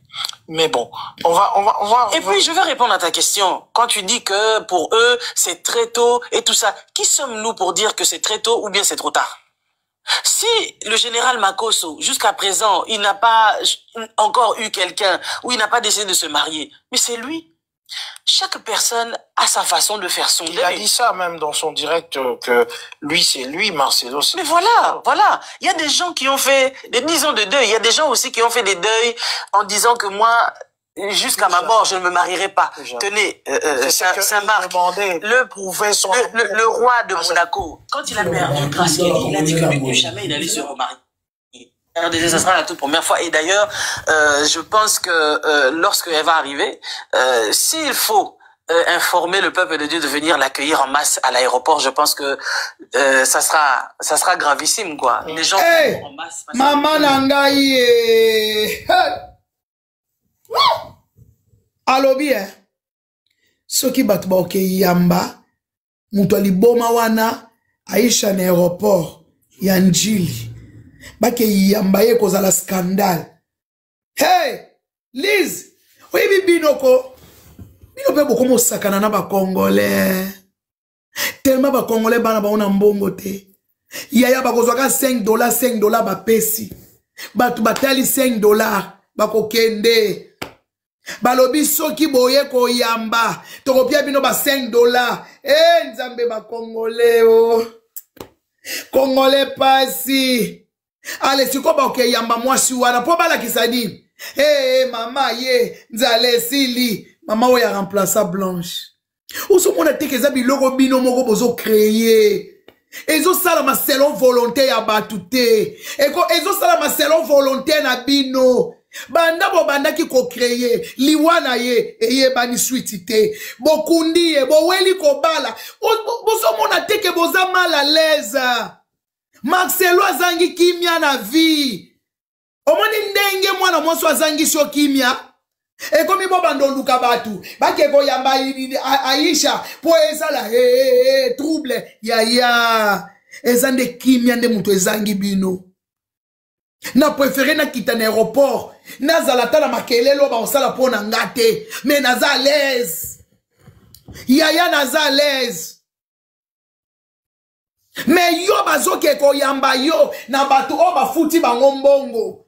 Mais bon, on va... Et puis, je vais répondre à ta question. Quand tu dis que pour eux, c'est très tôt et tout ça, qui sommes-nous pour dire que c'est très tôt ou bien c'est trop tard? Si le général Makosso, jusqu'à présent, il n'a pas encore eu quelqu'un ou il n'a pas décidé de se marier, mais c'est lui. Chaque personne a sa façon de faire son deuil. Il a dit ça même dans son direct que lui c'est lui, Marcelo. Mais voilà. Il y a des gens qui ont fait des 10 ans de deuil. Il y a des gens aussi qui ont fait des deuils en disant que moi, jusqu'à ma mort, je ne me marierai pas. Tenez, Saint-Marc, le roi de Monaco, quand il a perdu grâce, il a dit que plus jamais il allait se remarier. Ça sera la toute première fois. Et d'ailleurs, je pense que lorsqu'elle va arriver, s'il faut informer le peuple de Dieu de venir l'accueillir en masse à l'aéroport, je pense que ça sera gravissime, quoi. Les gens en masse. Maman nangaï. Alobi soki bato ba oke yamba mutu aliboma wana Aisha na aéroport ya Njili. Bake yamba ye kozala scandale. Hey, Liz, oyebi binoko. Bino pe boko sakana na ba Congolais. Tellement ba Congolais bana ba ona mbongo te. Yaya ba kozwaka $5 ba pesi. Batu batali $5 bako kende. Balobi soki boye ko yamba. Tokopia bino ba $5. Nzambe ba Congolais o. Congolais pasi. Allez, si quoi ok yamba moi si wana po bala kisadi. Mama ye nzale sili. Mama oya remplaça Blanche. Oso mona teke za biloko bino moko bozo créer. Ezo sala ma selon volonté ya batute. Ezo sala ma selon volonté na bino. Banda bo banda ki ko créer. Liwana ye eye bani suitite. Bokundi ye bo weli ko bala. Bozo mona teke boza mal à l'aise. Marcelo azangi kimia na vie. Omoni ndenge mwana monso azangi sio kimia. Ekomi bo bandoluka batu. Bake ko yamba Aisha po ezala trouble ya ezande kimia nde mutu ezangi bino. Na préféré na kita na aéroport. Na zalata na makelelo ba osala pona ngate. Mais naza à l'aise. Yaya naza à l'aise. Mais yo bazoke koyamba yo na batu o bafuti bango mbongo.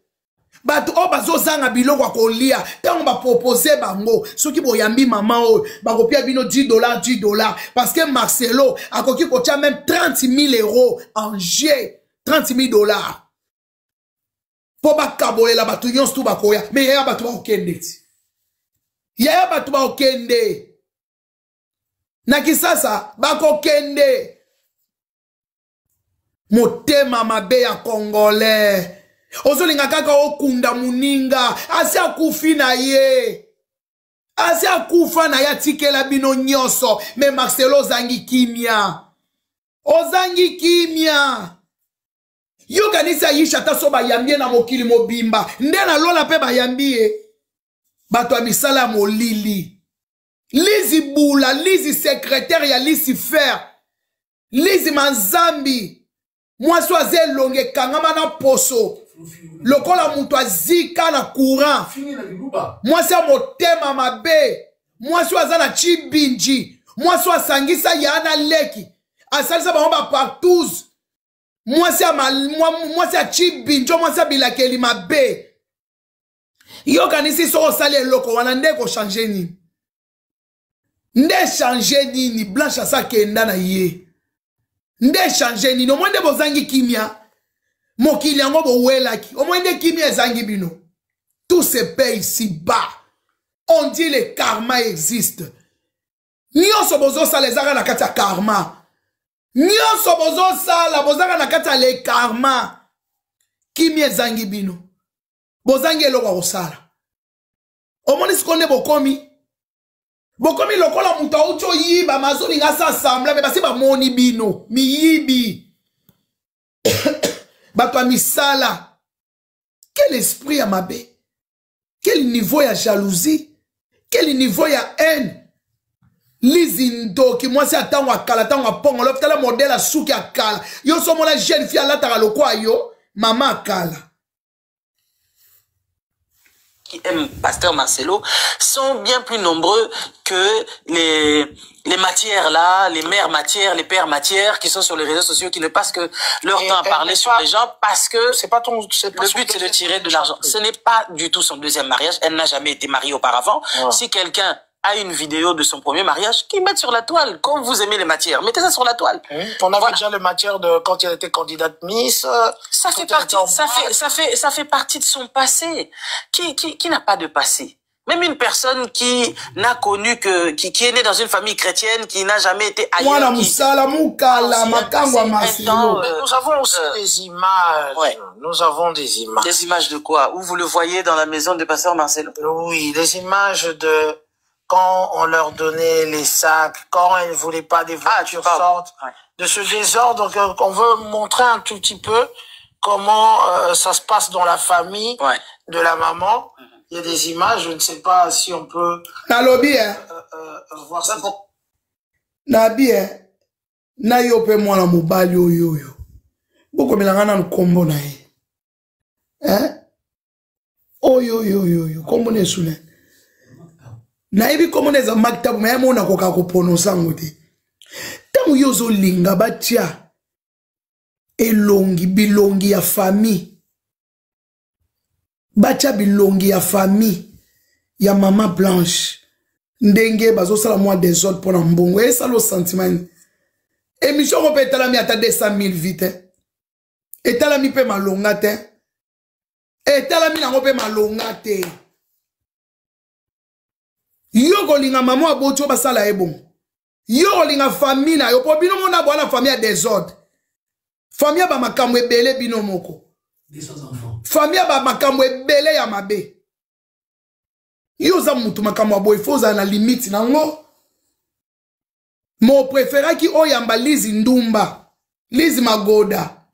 Batu o bazozanga biloko kolia tango ba proposer bango soki boyambi mama o bakopia bino $10 parce que Marcelo akoki kotia même 30 000 € en jeu, $30 000. Po bakabolela batu nyonso tu bakoya mais ya batu ba okende ti. Ya batu ba okende. Na kisasa bakokende. Motema mabe ya Congolais. Ozolinga kaka okunda muninga. Asi akufi na ye. Asi akufa na ya tikela bino nyoso. Me Marcelo zangi kimia. Ozangi kimia. Yo kanisa yisha taso bayambie na mokili mobimba. Nde na lola pe bayambie. Bato misala molili. Lizi bula, lizi secrétaire ya lizi fer. Lizi manzambi. Moi soaze longe kangama na poso. Lokola mutu azika na courant. Moi soa motema mabe. Moi soaza na chibinji. Moi soa sangisa yana leki. Asalisa ba partout. Moi soa chibinji. Moi soa bilakeli mabe. Yo kanisi so sale loko wana nde ko changer ni. Nde changer ni Blanche asa kenda na ye. Nde changer ni no mwende bozangi kimia. Mokili yango bo welaki. O mwende kimia zangi bino. Tout se paye ici-bas. On dit le karma existe. Nyonso bozo sala ezaka na kati ya karma. Nyonso bozo sala bozaka na kati ya le karma. Kimia zangi bino. Bozangi eloko kosala. O mwende sikonde bokomi. Bokomi lokola muta ucho yiba mazoli ngasa assemble me basi ba moni bino miyibi batwa misala. Quel esprit à mabe, quel niveau ya jalousie, quel niveau ya haine. Lizindo ki moi c'est attendre akala tango pongo lo tala modèle a souki akala yo so mona jeune fille la tara lokwa yo maman akala. Qui aiment Pasteur Marcelo sont bien plus nombreux que les matières là, les mères matières, les pères matières qui sont sur les réseaux sociaux, qui ne passent que leur temps à parler sur les gens parce que le but c'est de tirer de l'argent. Ce n'est pas du tout son deuxième mariage. Elle n'a jamais été mariée auparavant. Ouais. Si quelqu'un a une vidéo de son premier mariage, qui mette sur la toile, comme vous aimez les matières, mettez ça sur la toile. On avait déjà les matières de quand elle était candidate Miss. Ça fait partie, ça fait partie de son passé. Qui n'a pas de passé? Même une personne qui n'a connu que, qui est née dans une famille chrétienne, qui n'a jamais été ailleurs. Nous avons aussi des images. Ouais. Nous avons des images. Des images de quoi? Où vous le voyez dans la maison de Pasteur Marcelo? Oui, des images de quand on leur donnait les sacs, quand elles ne voulaient pas des voitures sortent, de ce désordre. Donc, on veut montrer un tout petit peu comment ça se passe dans la famille de la maman. Il y a des images, je ne sais pas si on peut voir ça. Nabi, na yope mwana mobali oyo. Boko milangana nkombo na ye. Oyo, kombo ne sule. Na ebi komone za maktabu me mona koka ko prononcer ngote. Tamu yozo linga batia elongi bilongi ya famille. Batia bilongi ya famille ya Maman Blanche. Ndenge bazo sala moi des autres pour mbongo et ça le sentiment. Émission ko petala mi ata 200 000 vite. Etala mi pe malonga te. Etala mi nango pe malonga te. Yo kolinga maman abotio basala ebon. Yo kolinga famille na yo po bino mona bwana famille a désordre. Famille ba makambo ebele bino moko. Des enfants. Famille ba makambo ebele ya mabe. Yo za mutu makambo boy foza na limite nango. Mo préféra ki oyamba Lizi Ndumba, Lizi Magoda.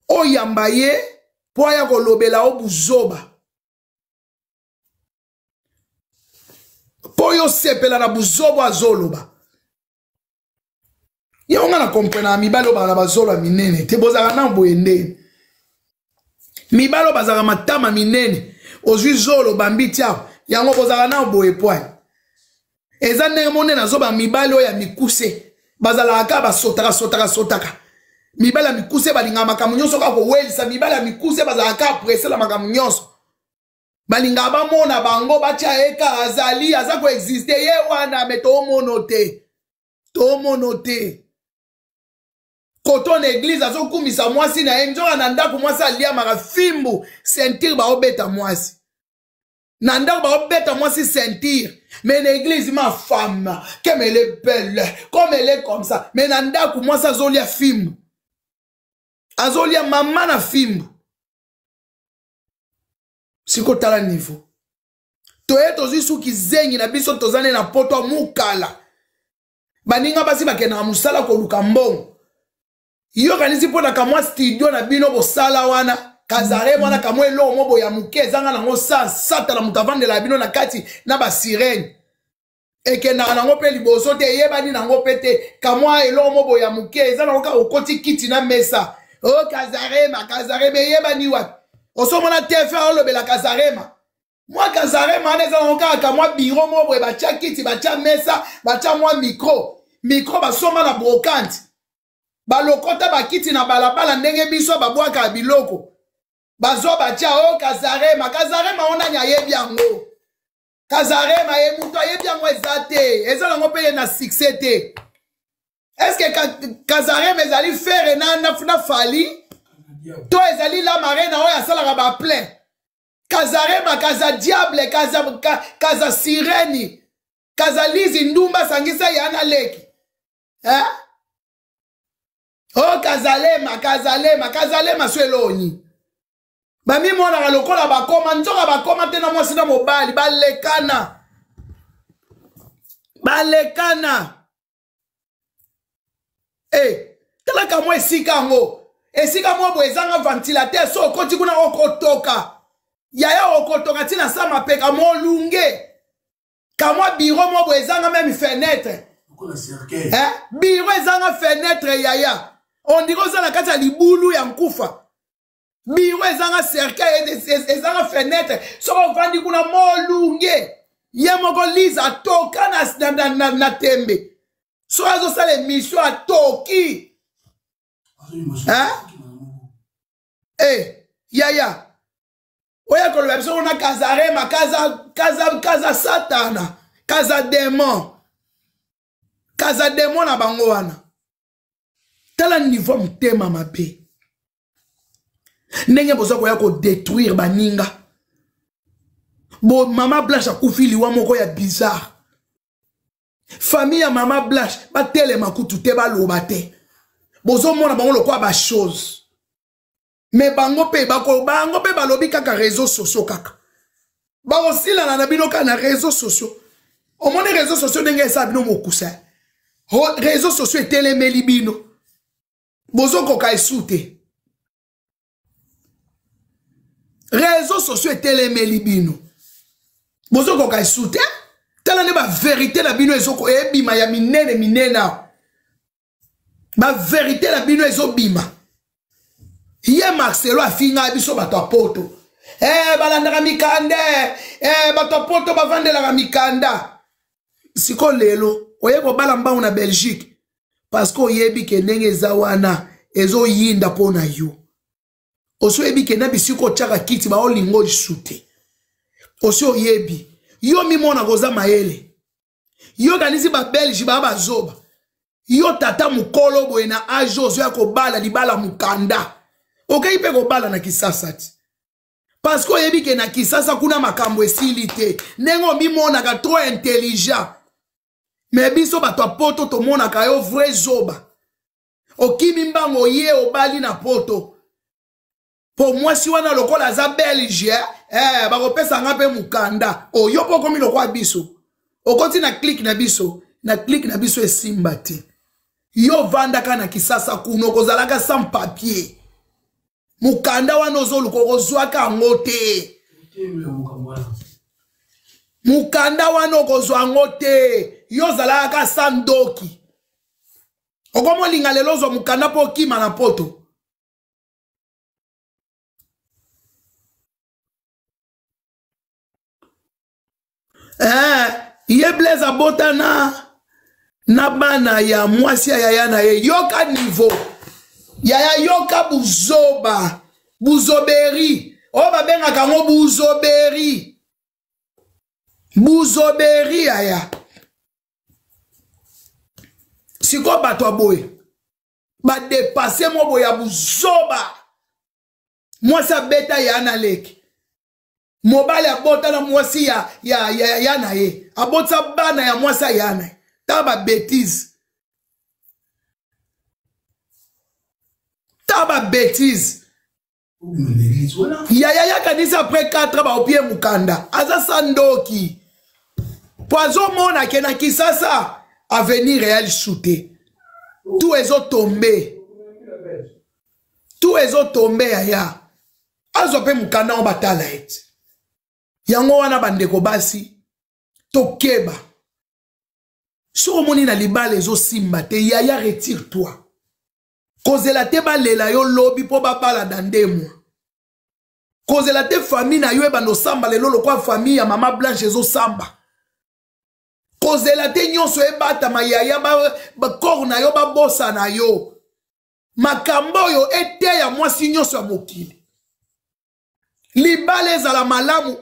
Oyamba ye po aya kolobela obuzoba. Poyo sepela na buzobo azoloba. Ya onga na comprena mibalo ba na bazolo minene te bozaka na boyende. Mibalo bazaka matama minene ozwi zolo bambitia yango bozaka na boye point. Eza ndenge monene azoba mibalo ya mikuse bazalaka basotaka mibala mikuse balinga makambo nyonso kaka kowelisa mibala mikuse bazalaka presela makambo nyonso balinga bamona bango batia eka azali aza koexiste ye wana me tomono te koto na église azokumisa mwasi na ye nzoka na ndako mwasi aliamaka fimbu sentir baobeta mwasi na ndako baobeta mwasi sentir mais na église ma femme comme elle est belle comme elle est comme ça mais na ndako mwasi azolia fimbu azolia mama na fimbu sikotala niveau toye tozwi suki zengi na biso tozane na poto mukala baninga basi bakena musala koluka mbongo yo kanisi pona kamwa studio na bino bosala wana kazare mwana kamwe elo mobo ya muke zanga nango sata la mutavande la bino na kati na ba sirene ekena nango pe liboso te yebani nango pete kamwa elo mobo ya muke zanga oka okoti kiti na mesa o kazarema yebani wapi osomona tefe olobela kazarema mwa kazarema aneza oka kamwa biro mobo e bacha kiti bacha mesa bacha mwa micro basoma na brocante balokota bakiti na balabala ndenge biso babwaka biloko bazo bacha o kazarema onanya yebi yango kazarema ye mutu ayebi yango eza te eza nango mpe na succès te eske kazarema ezali fere na fali to ezali la marena oyo asalaka baplein kazarema kaza diable kaza sireni kaza lizi ndumba sangisa yana leki oh kazalema sweloni bami mwana lokola bakoma nzoka bakoma te na mwasi na mobali balekana talaka mwa esika mwa bo ezanga ventilateur so okoti kuna okotoka yaya okotoka tina sa mapeka molunge kamwa biro mwa bo ezanga même fenêtre biro ezanga fenêtre yaya on dirait oza na kati ya libulu ya nkufa biro ezanga cercueil ezanga fenêtre soko ovandi kuna molunge ye moko lise atoka na tembe so azosala émission atoki yaya oya koloba biso kuna kazarema kaza satana kaza demon na bango wana tala niveau mutema mabe ndenge boza koya kodétruire baninga bo mama Blanche akufi liwa moko ya bizarre famille ya mama Blanche batelema kutu te baloba te bozomona bango lokwa ba chose mais bango pe balobi kaka réseaux sociaux kaka bakosilana na bino kaka na réseaux sociaux omoni réseaux sociaux ndenge esa bino mokusa réseaux sociaux etelemeli bino bozokoka esu te réseaux sociaux etelemeli bino bozokoka esu te tala nde bavérité na bino ezoko ebima ya minene bavérité na bino ezobima ye Marcelo afinga biso bato apoto balandaka mikande bato apoto bavandelaka mikanda siko lelo oye kobala mbangu na Belgique parce que oyebi ke ndenge eza wana ezoyinda mpo na yo osi oyebi ke na bisiko otiaka kiti baolingo lisu te osi oyebi yo mimona koza mayele yo kanisi babelgi baa bazoba yo tata mukolo boye na age ozo ya kobala libala mukanda okei mpe kobala na Kisasa ti parce que oyebi ke na Kisasa kuna makambo esili te ndenge omimonaka trop intelligent mais biso bato apoto tomonaka yo vrai zoba okimi mbango ye obali na poto po mwasi wana lokola aza belge bakopesa nga mpe mukanda oyo mpo okomi lokwa biso okoti na clique na biso esimba te yo vandaka na Kisasa kuno okozalaka sans papier mukanda wana ozoluka okozwaka yango te mukanda wana okozwa yango te yo ozalaka sandoki okomolinga lelo ozwa mukanda mpo okima na poto ye Blaise abotana Nabana ya mwasi ya na ye yoka niveau. Yaya yoka buzoba. Buzoberi. O babenga kango buzoberi. Buzoberi yaya. Siko bato boy. Ba dépasser mo boya buzoba. Mwasi beta ya na leki. Mobile abota na mwasi ya na ye. Abota bana ya mwasi ya na ye. Taba bêtise. Taba bêtise. Yaya kanisa après 4 ba opie mukanda. Aza sandoki. Poison mona kena kisasa. Avenir réel shooté. Tout est tombé. Tout est tombé yaya. Azope mukanda on batala et. Yango wana bandeko basi. Tokeba. Sur moni na libala ezo simba te yaya retire-toi. Kozela te balela yo lobi po babala dandemo. Kozela te famille na yo e bando samba lelo lokwa famille ya mama Blanche ezo samba. Kozela te nyonso e bata ma yaya ba kor na yo ba bosa na yo. Makambo yo ete ya mwasi nyonso ya mokili. Libala ezala malamu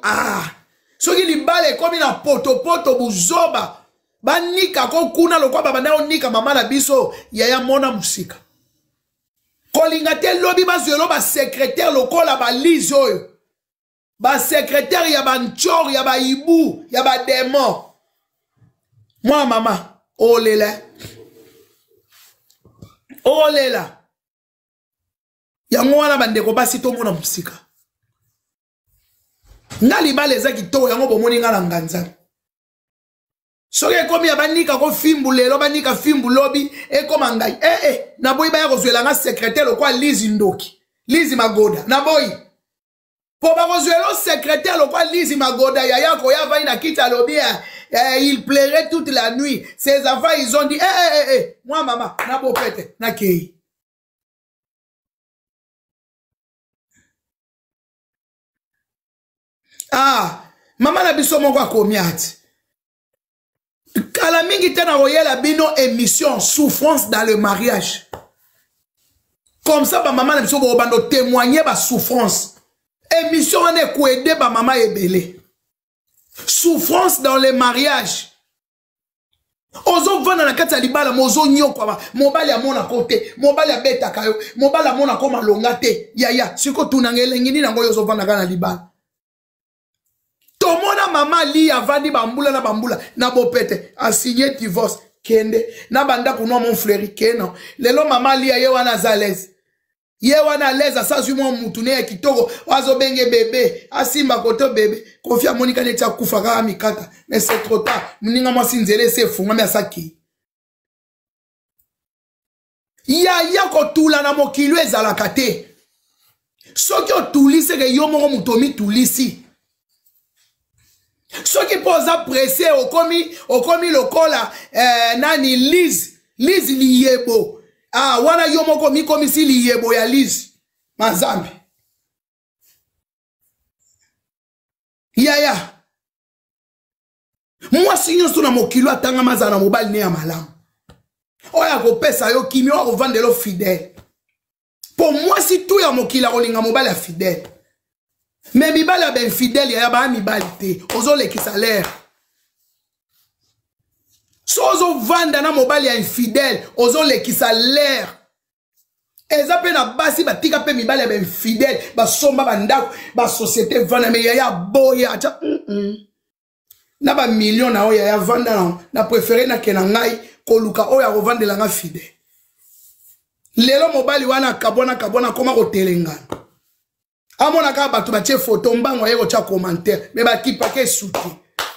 soki libala ekomi na poto buzoba. Banika ko kuna lokwa babanda onika mama na biso yaya mona musika. Kolinga te lobi bazelo ba secrétaire lokola ba lise oyo. Ba secrétaire ya ba nchor ya ba ibu ya ba démon. Moi mama olela. Olela. Ya mwana bandeko basi to mona musika. Ngali baleza kito yango bomoni ngala nganza. Soke komi abanika ko fimbu lelo banika fimbu lobi ekoma ngai na boyi ba kozwela nga secrétaire kwa Lizi Ndoki Lizi Magoda na boyi po ba kozwela secrétaire kwa Lizi Magoda yaya ko ya va ina kita lobi il plairait toute la nuit ses enfants ils ont dit moi maman na bo pete na kei maman na biso moko akomiati. Kala mingi tena royela bino émission souffrance dans le mariage. Comme ça ba maman na biso bo bando témoigner ba souffrance. Émission on est ko aider ba maman ebele. Souffrance dans le mariage. Ozo vana na kati ya libala mozo nyoko ba mobali ya mona kote, mobali ya beta kayo, mobali ya mona koma longa te. Ya siko tunangelengi ni nango yozo vana kana libala. Tomona mama li avandi bambula na bambula na bopete a signé divorce kende na banda kuno mon fleuri keno lelo mama li ye wana zalez ye wana leza sazu mo mutune ya kitoko wazo benge bébé asimba koto bébé kofia monika neti akufa kaka mikata mais c'est trop tard mninga mwasi nzele se funga me asaki ya kotula na mokilo ezalaka te soki otulise ke yo moko mutomi tulisi. Ce qui pose à presser au komi lokola nani Liz liyebo wana yomo komi si liyebo ya Liz mazambi yaya mwasi nyonso na mokilo atanga mazana mobali ne ya malamu oya kopesa yo kimi oya kovandelo fidèle po mwasi tu ya mokilo akolinga mobali ya fidèle. Mais mibali ya ben fidèle ya ba mibali te ozo leki salaire. So ozo vanda na mobali ya infidèle ozo leki salaire. Eza pe na basi batika pe mibali ya ben fidèle ba somba bandako ba société vanda me ya boya acha na ba million na oya ya vanda na préféré na kena ngai koluka oya ko vandela nga fidèle. Lelo mobali wana kabona koma ko telengana. Amona ka batu ba tie photo mbango yeko cha commentaire mais ba kipa ke souti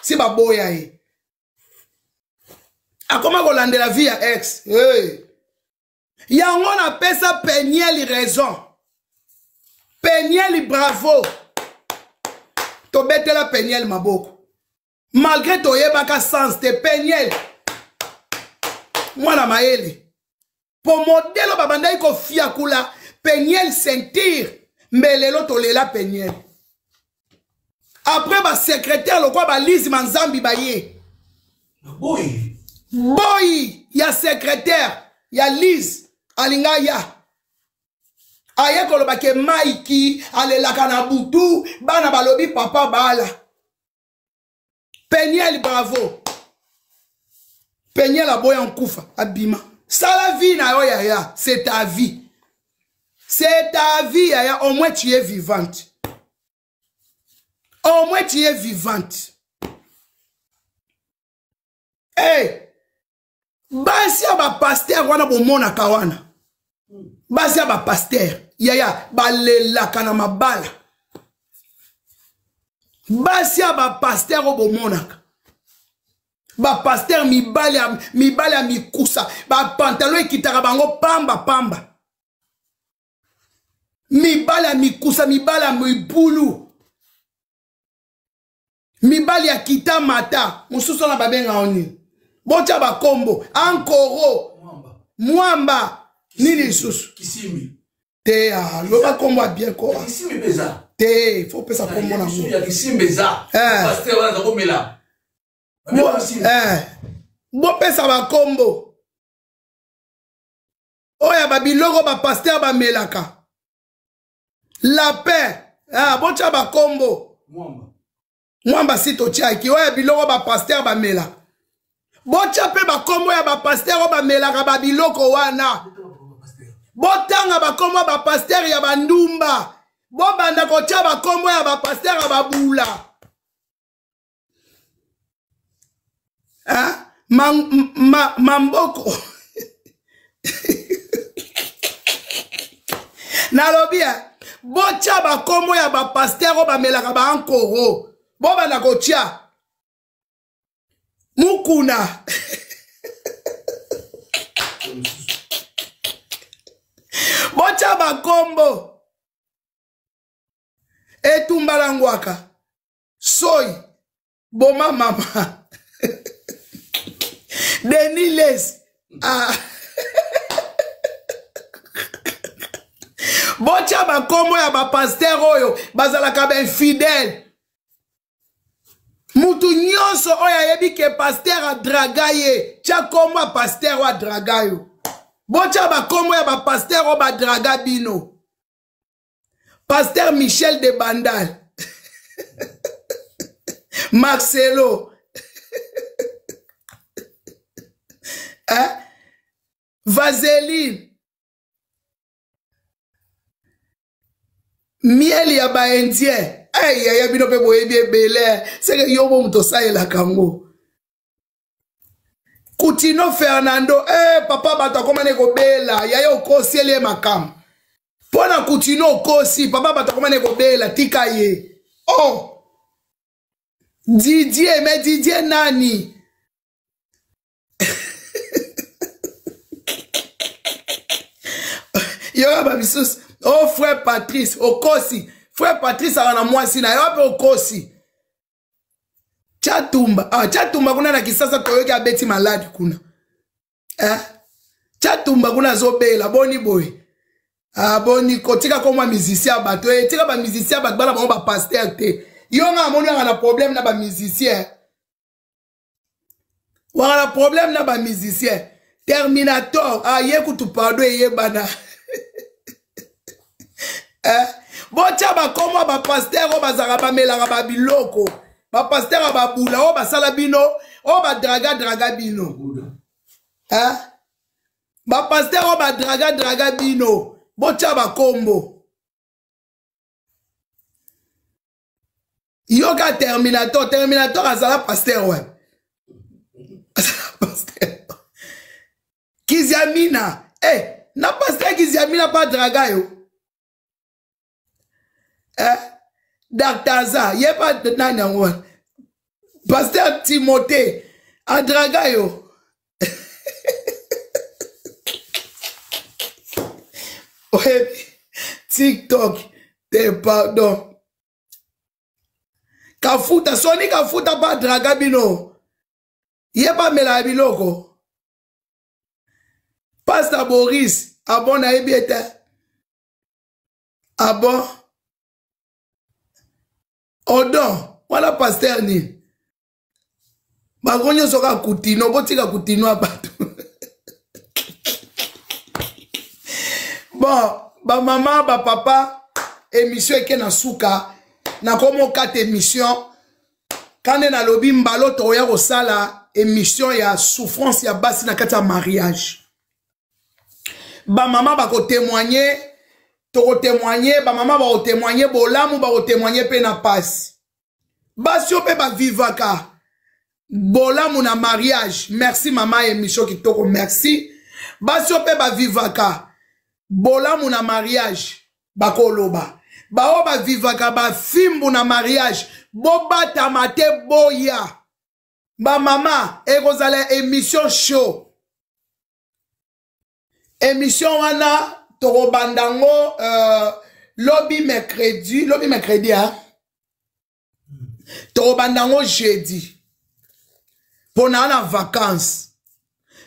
si ba boya e akoma ko landela vie ya ex yango na pesa Peniel raison Peniel bravo to betela Peniel maboko malgré to yebaka sens te Peniel mwana maele po modelo babanda iko fia kula Peniel sentir mbelelo tolela Peniel. Après ba secrétaire lokwa ba Lizi Manzambi baye. Boy. ya secrétaire ya Lise alinga ya aye koloba ke Maiki alelaka na butu bana balobi papa bala Peniel bravo Peniel aboya nkufa abima sala vie na yo yaya c'est ta vie yaya au moins tu es vivante au moins tu es vivante hey basi ya ba pasteur wana bomona kawana basi ya ba pasteur yaya balelaka na mabala basi ya ba pasteur bomonaka ba pasteur mibale ya mikusa ba pantalon ekitaka bango pamba mibale ya mikusa mibale ya mibulu mibale ya kita mata mususu na babenga oni bocha bakombo ankoro mwamba nini lisusu Kisimi te loba kombo bien ko Kisimi beza te faut pesa kombo na ngo ya Kisimi beza pasteur wana za komela bo pesa bakombo oya babiloko ba pasteur ba melaka la paix bocha bakombo mwamba sito chaki oya biloko ba pasteur ba melaka bocha pe bakombo ya ba pasteur ba melaka ba biloko wana botanga bakombo ba pasteur ya bandumba bo banda kocha bakombo ya ba pasteur ya babula mamboko nalobia bocha bakombo ya ba pasteur ba melaka ba ankoro bo banda kocha mukuna bocha bakombo etumbalangwaka soy boma mama Deniles bocha bakombo ya ba pasteur oyo bazalaka ba infidèle mutu nyonso oyo ayebi ke pasteur adraga ye tia kombo ya pasteur adraga yo bocha bakombo ya ba pasteur oyo badraga bino pasteur Michel de Bandal Marcelo Vaseline miel ya ba indien ya bino pe boyebi ebele seke yo bo muto saela kango Coutinho Fernando papa bato akomane kobela ya yo kosiele makam pona Coutinho kosi papa bato akomane kobela tika ye Didier nani yo ba bisus frère Patrice okosi frère Patrice ana mwasi na yo pe okosi chatumba kuna na kisasa toyoki abeti maladi kuna chatumba kuna zobela boni boy boni kotika koma musicien bato tika ba musicien bato bana ba pasteur te yo nga moni na problème na ba musicien wala problème na ba musicien Terminator ye kutu pardon ye bana bocha bakomo ba pasteur o bazaka ba melaka ba biloko ba pasteur ba bula o basala bino o ba draga bino ba pasteur o ba draga bino bocha bakombo yoka Terminator azala pasteur we Kiziamina na pasteur Kiziamina pa draga yo Daktaza ye pa nani angwa pasteur Timothée adraga yo TikTok te pardon kafuta soni kafuta pa draga bino ye pa mela biloko Pasteur Boris abon na ebieta abon Odon wala pasteur ni bagonyo soka Coutinho botika Coutinho abatu Bon, ba maman, ba papa, émission eke na suka, na komo 4 émissions. Quand na lobi mbalo toya kosala émission ya souffrance ya basi na kati ya mariage. Ba maman ba ko témoigner, to témoigner, ba maman ba ko témoigner bolamu ba ko témoigner pe na passe. Basi ope ba vivaka. Bolamu na mariage. Merci maman émission ki toko merci. Basi ope ba vivaka. Bolamu na mariage. Ba koloba. Ba o ba vivaka ba fimbu na mariage. Boba tamate boya. Ba mama, ekozala émission show. Émission wana toko bandango lobby mercredi hein. Toko bandango jeudi. Pona na vacances.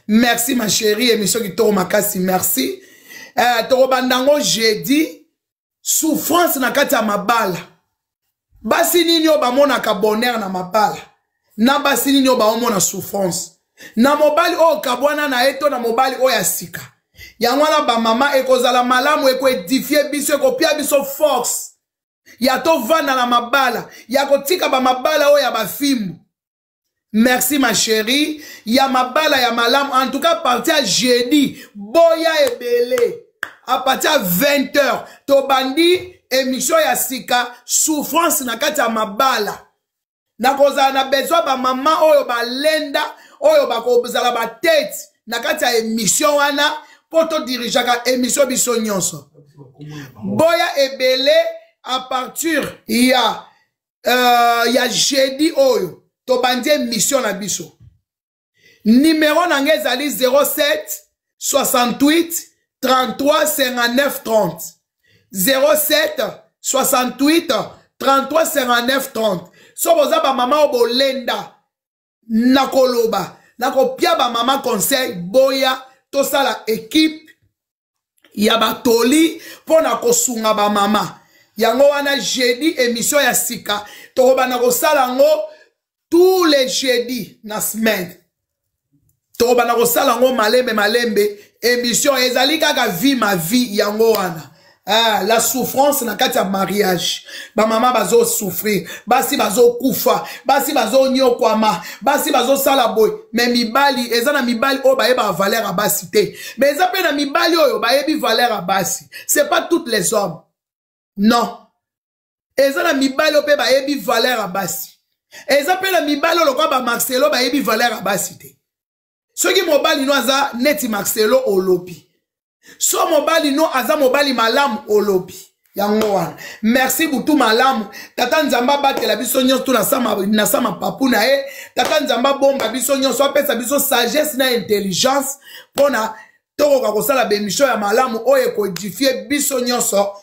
Merci ma chérie, émission qui toko makasi, merci. Toko bandango jeudi. Souffrance na kati ya mabala. Basi nini yo bamona ka bonheur na mabala. Na basi nini yo bamona souffrance. Na mobali o kabwana na eto na mobali o ya sika. Yangwana ba mama ekozala malamu eko edifier biso eko pia biso force. Ya to vana na mabala. Ya kotika ba mabala o ya ba fimbu. Merci ma chérie. Ya mabala ya malamu. En tout cas partir jeudi. Boya ebele. À partir de 20h, Tobandi, émission ya sika, souffrance na kati ya mabala. Na koza na besoin ba maman oyo ba lenda, oyo ba kozala ba tête, na kati ya émission wana, poto dirijaka émission biso nyonso. Boya ebele, à partir ya jeudi oyo, Tobandi émission na biso. Numéro na ngezali 07 68 33 59 30 07 68 33 59 30. So boza ba mama obolenda nakoloba nakopia ba mama conseil boya tosala équipe ya batoli pona kosunga ba mama yango wana jeudi émission ya sika tokoba na kosala ngo tous les jeudis na semaine tokoba na kosala ngo malembe émission ezali kaka vie ma vie yango wana. La souffrance na kati ya mariage. Ba mama bazo souffrir, basi bazo kufa, basi bazo nyokwama, basi bazo sala boy. Mais mibali eza na mibali o ba yeba valeur abasi te. Mais eza pe na mibali oyo ba yebi valeur abasi. C'est pas toutes les hommes. Non. Eza na mibali o pe ba yebi valeur abasi. Eza pe na mibali o lokwa ba Marcelo ba yebi valeur abasi te. Soki mobali no aza neti Marcelo olobi. So mobali no aza mobali malamu olobi. Yango wana. Merci butu malamu. Tata nzamba batela biso nyonso na sama papu na e. Tata nzamba bomba biso nyonso apesa biso sagesse na intelligence pona toko kakosala bemisho ya malamu oye kodifie biso nyonso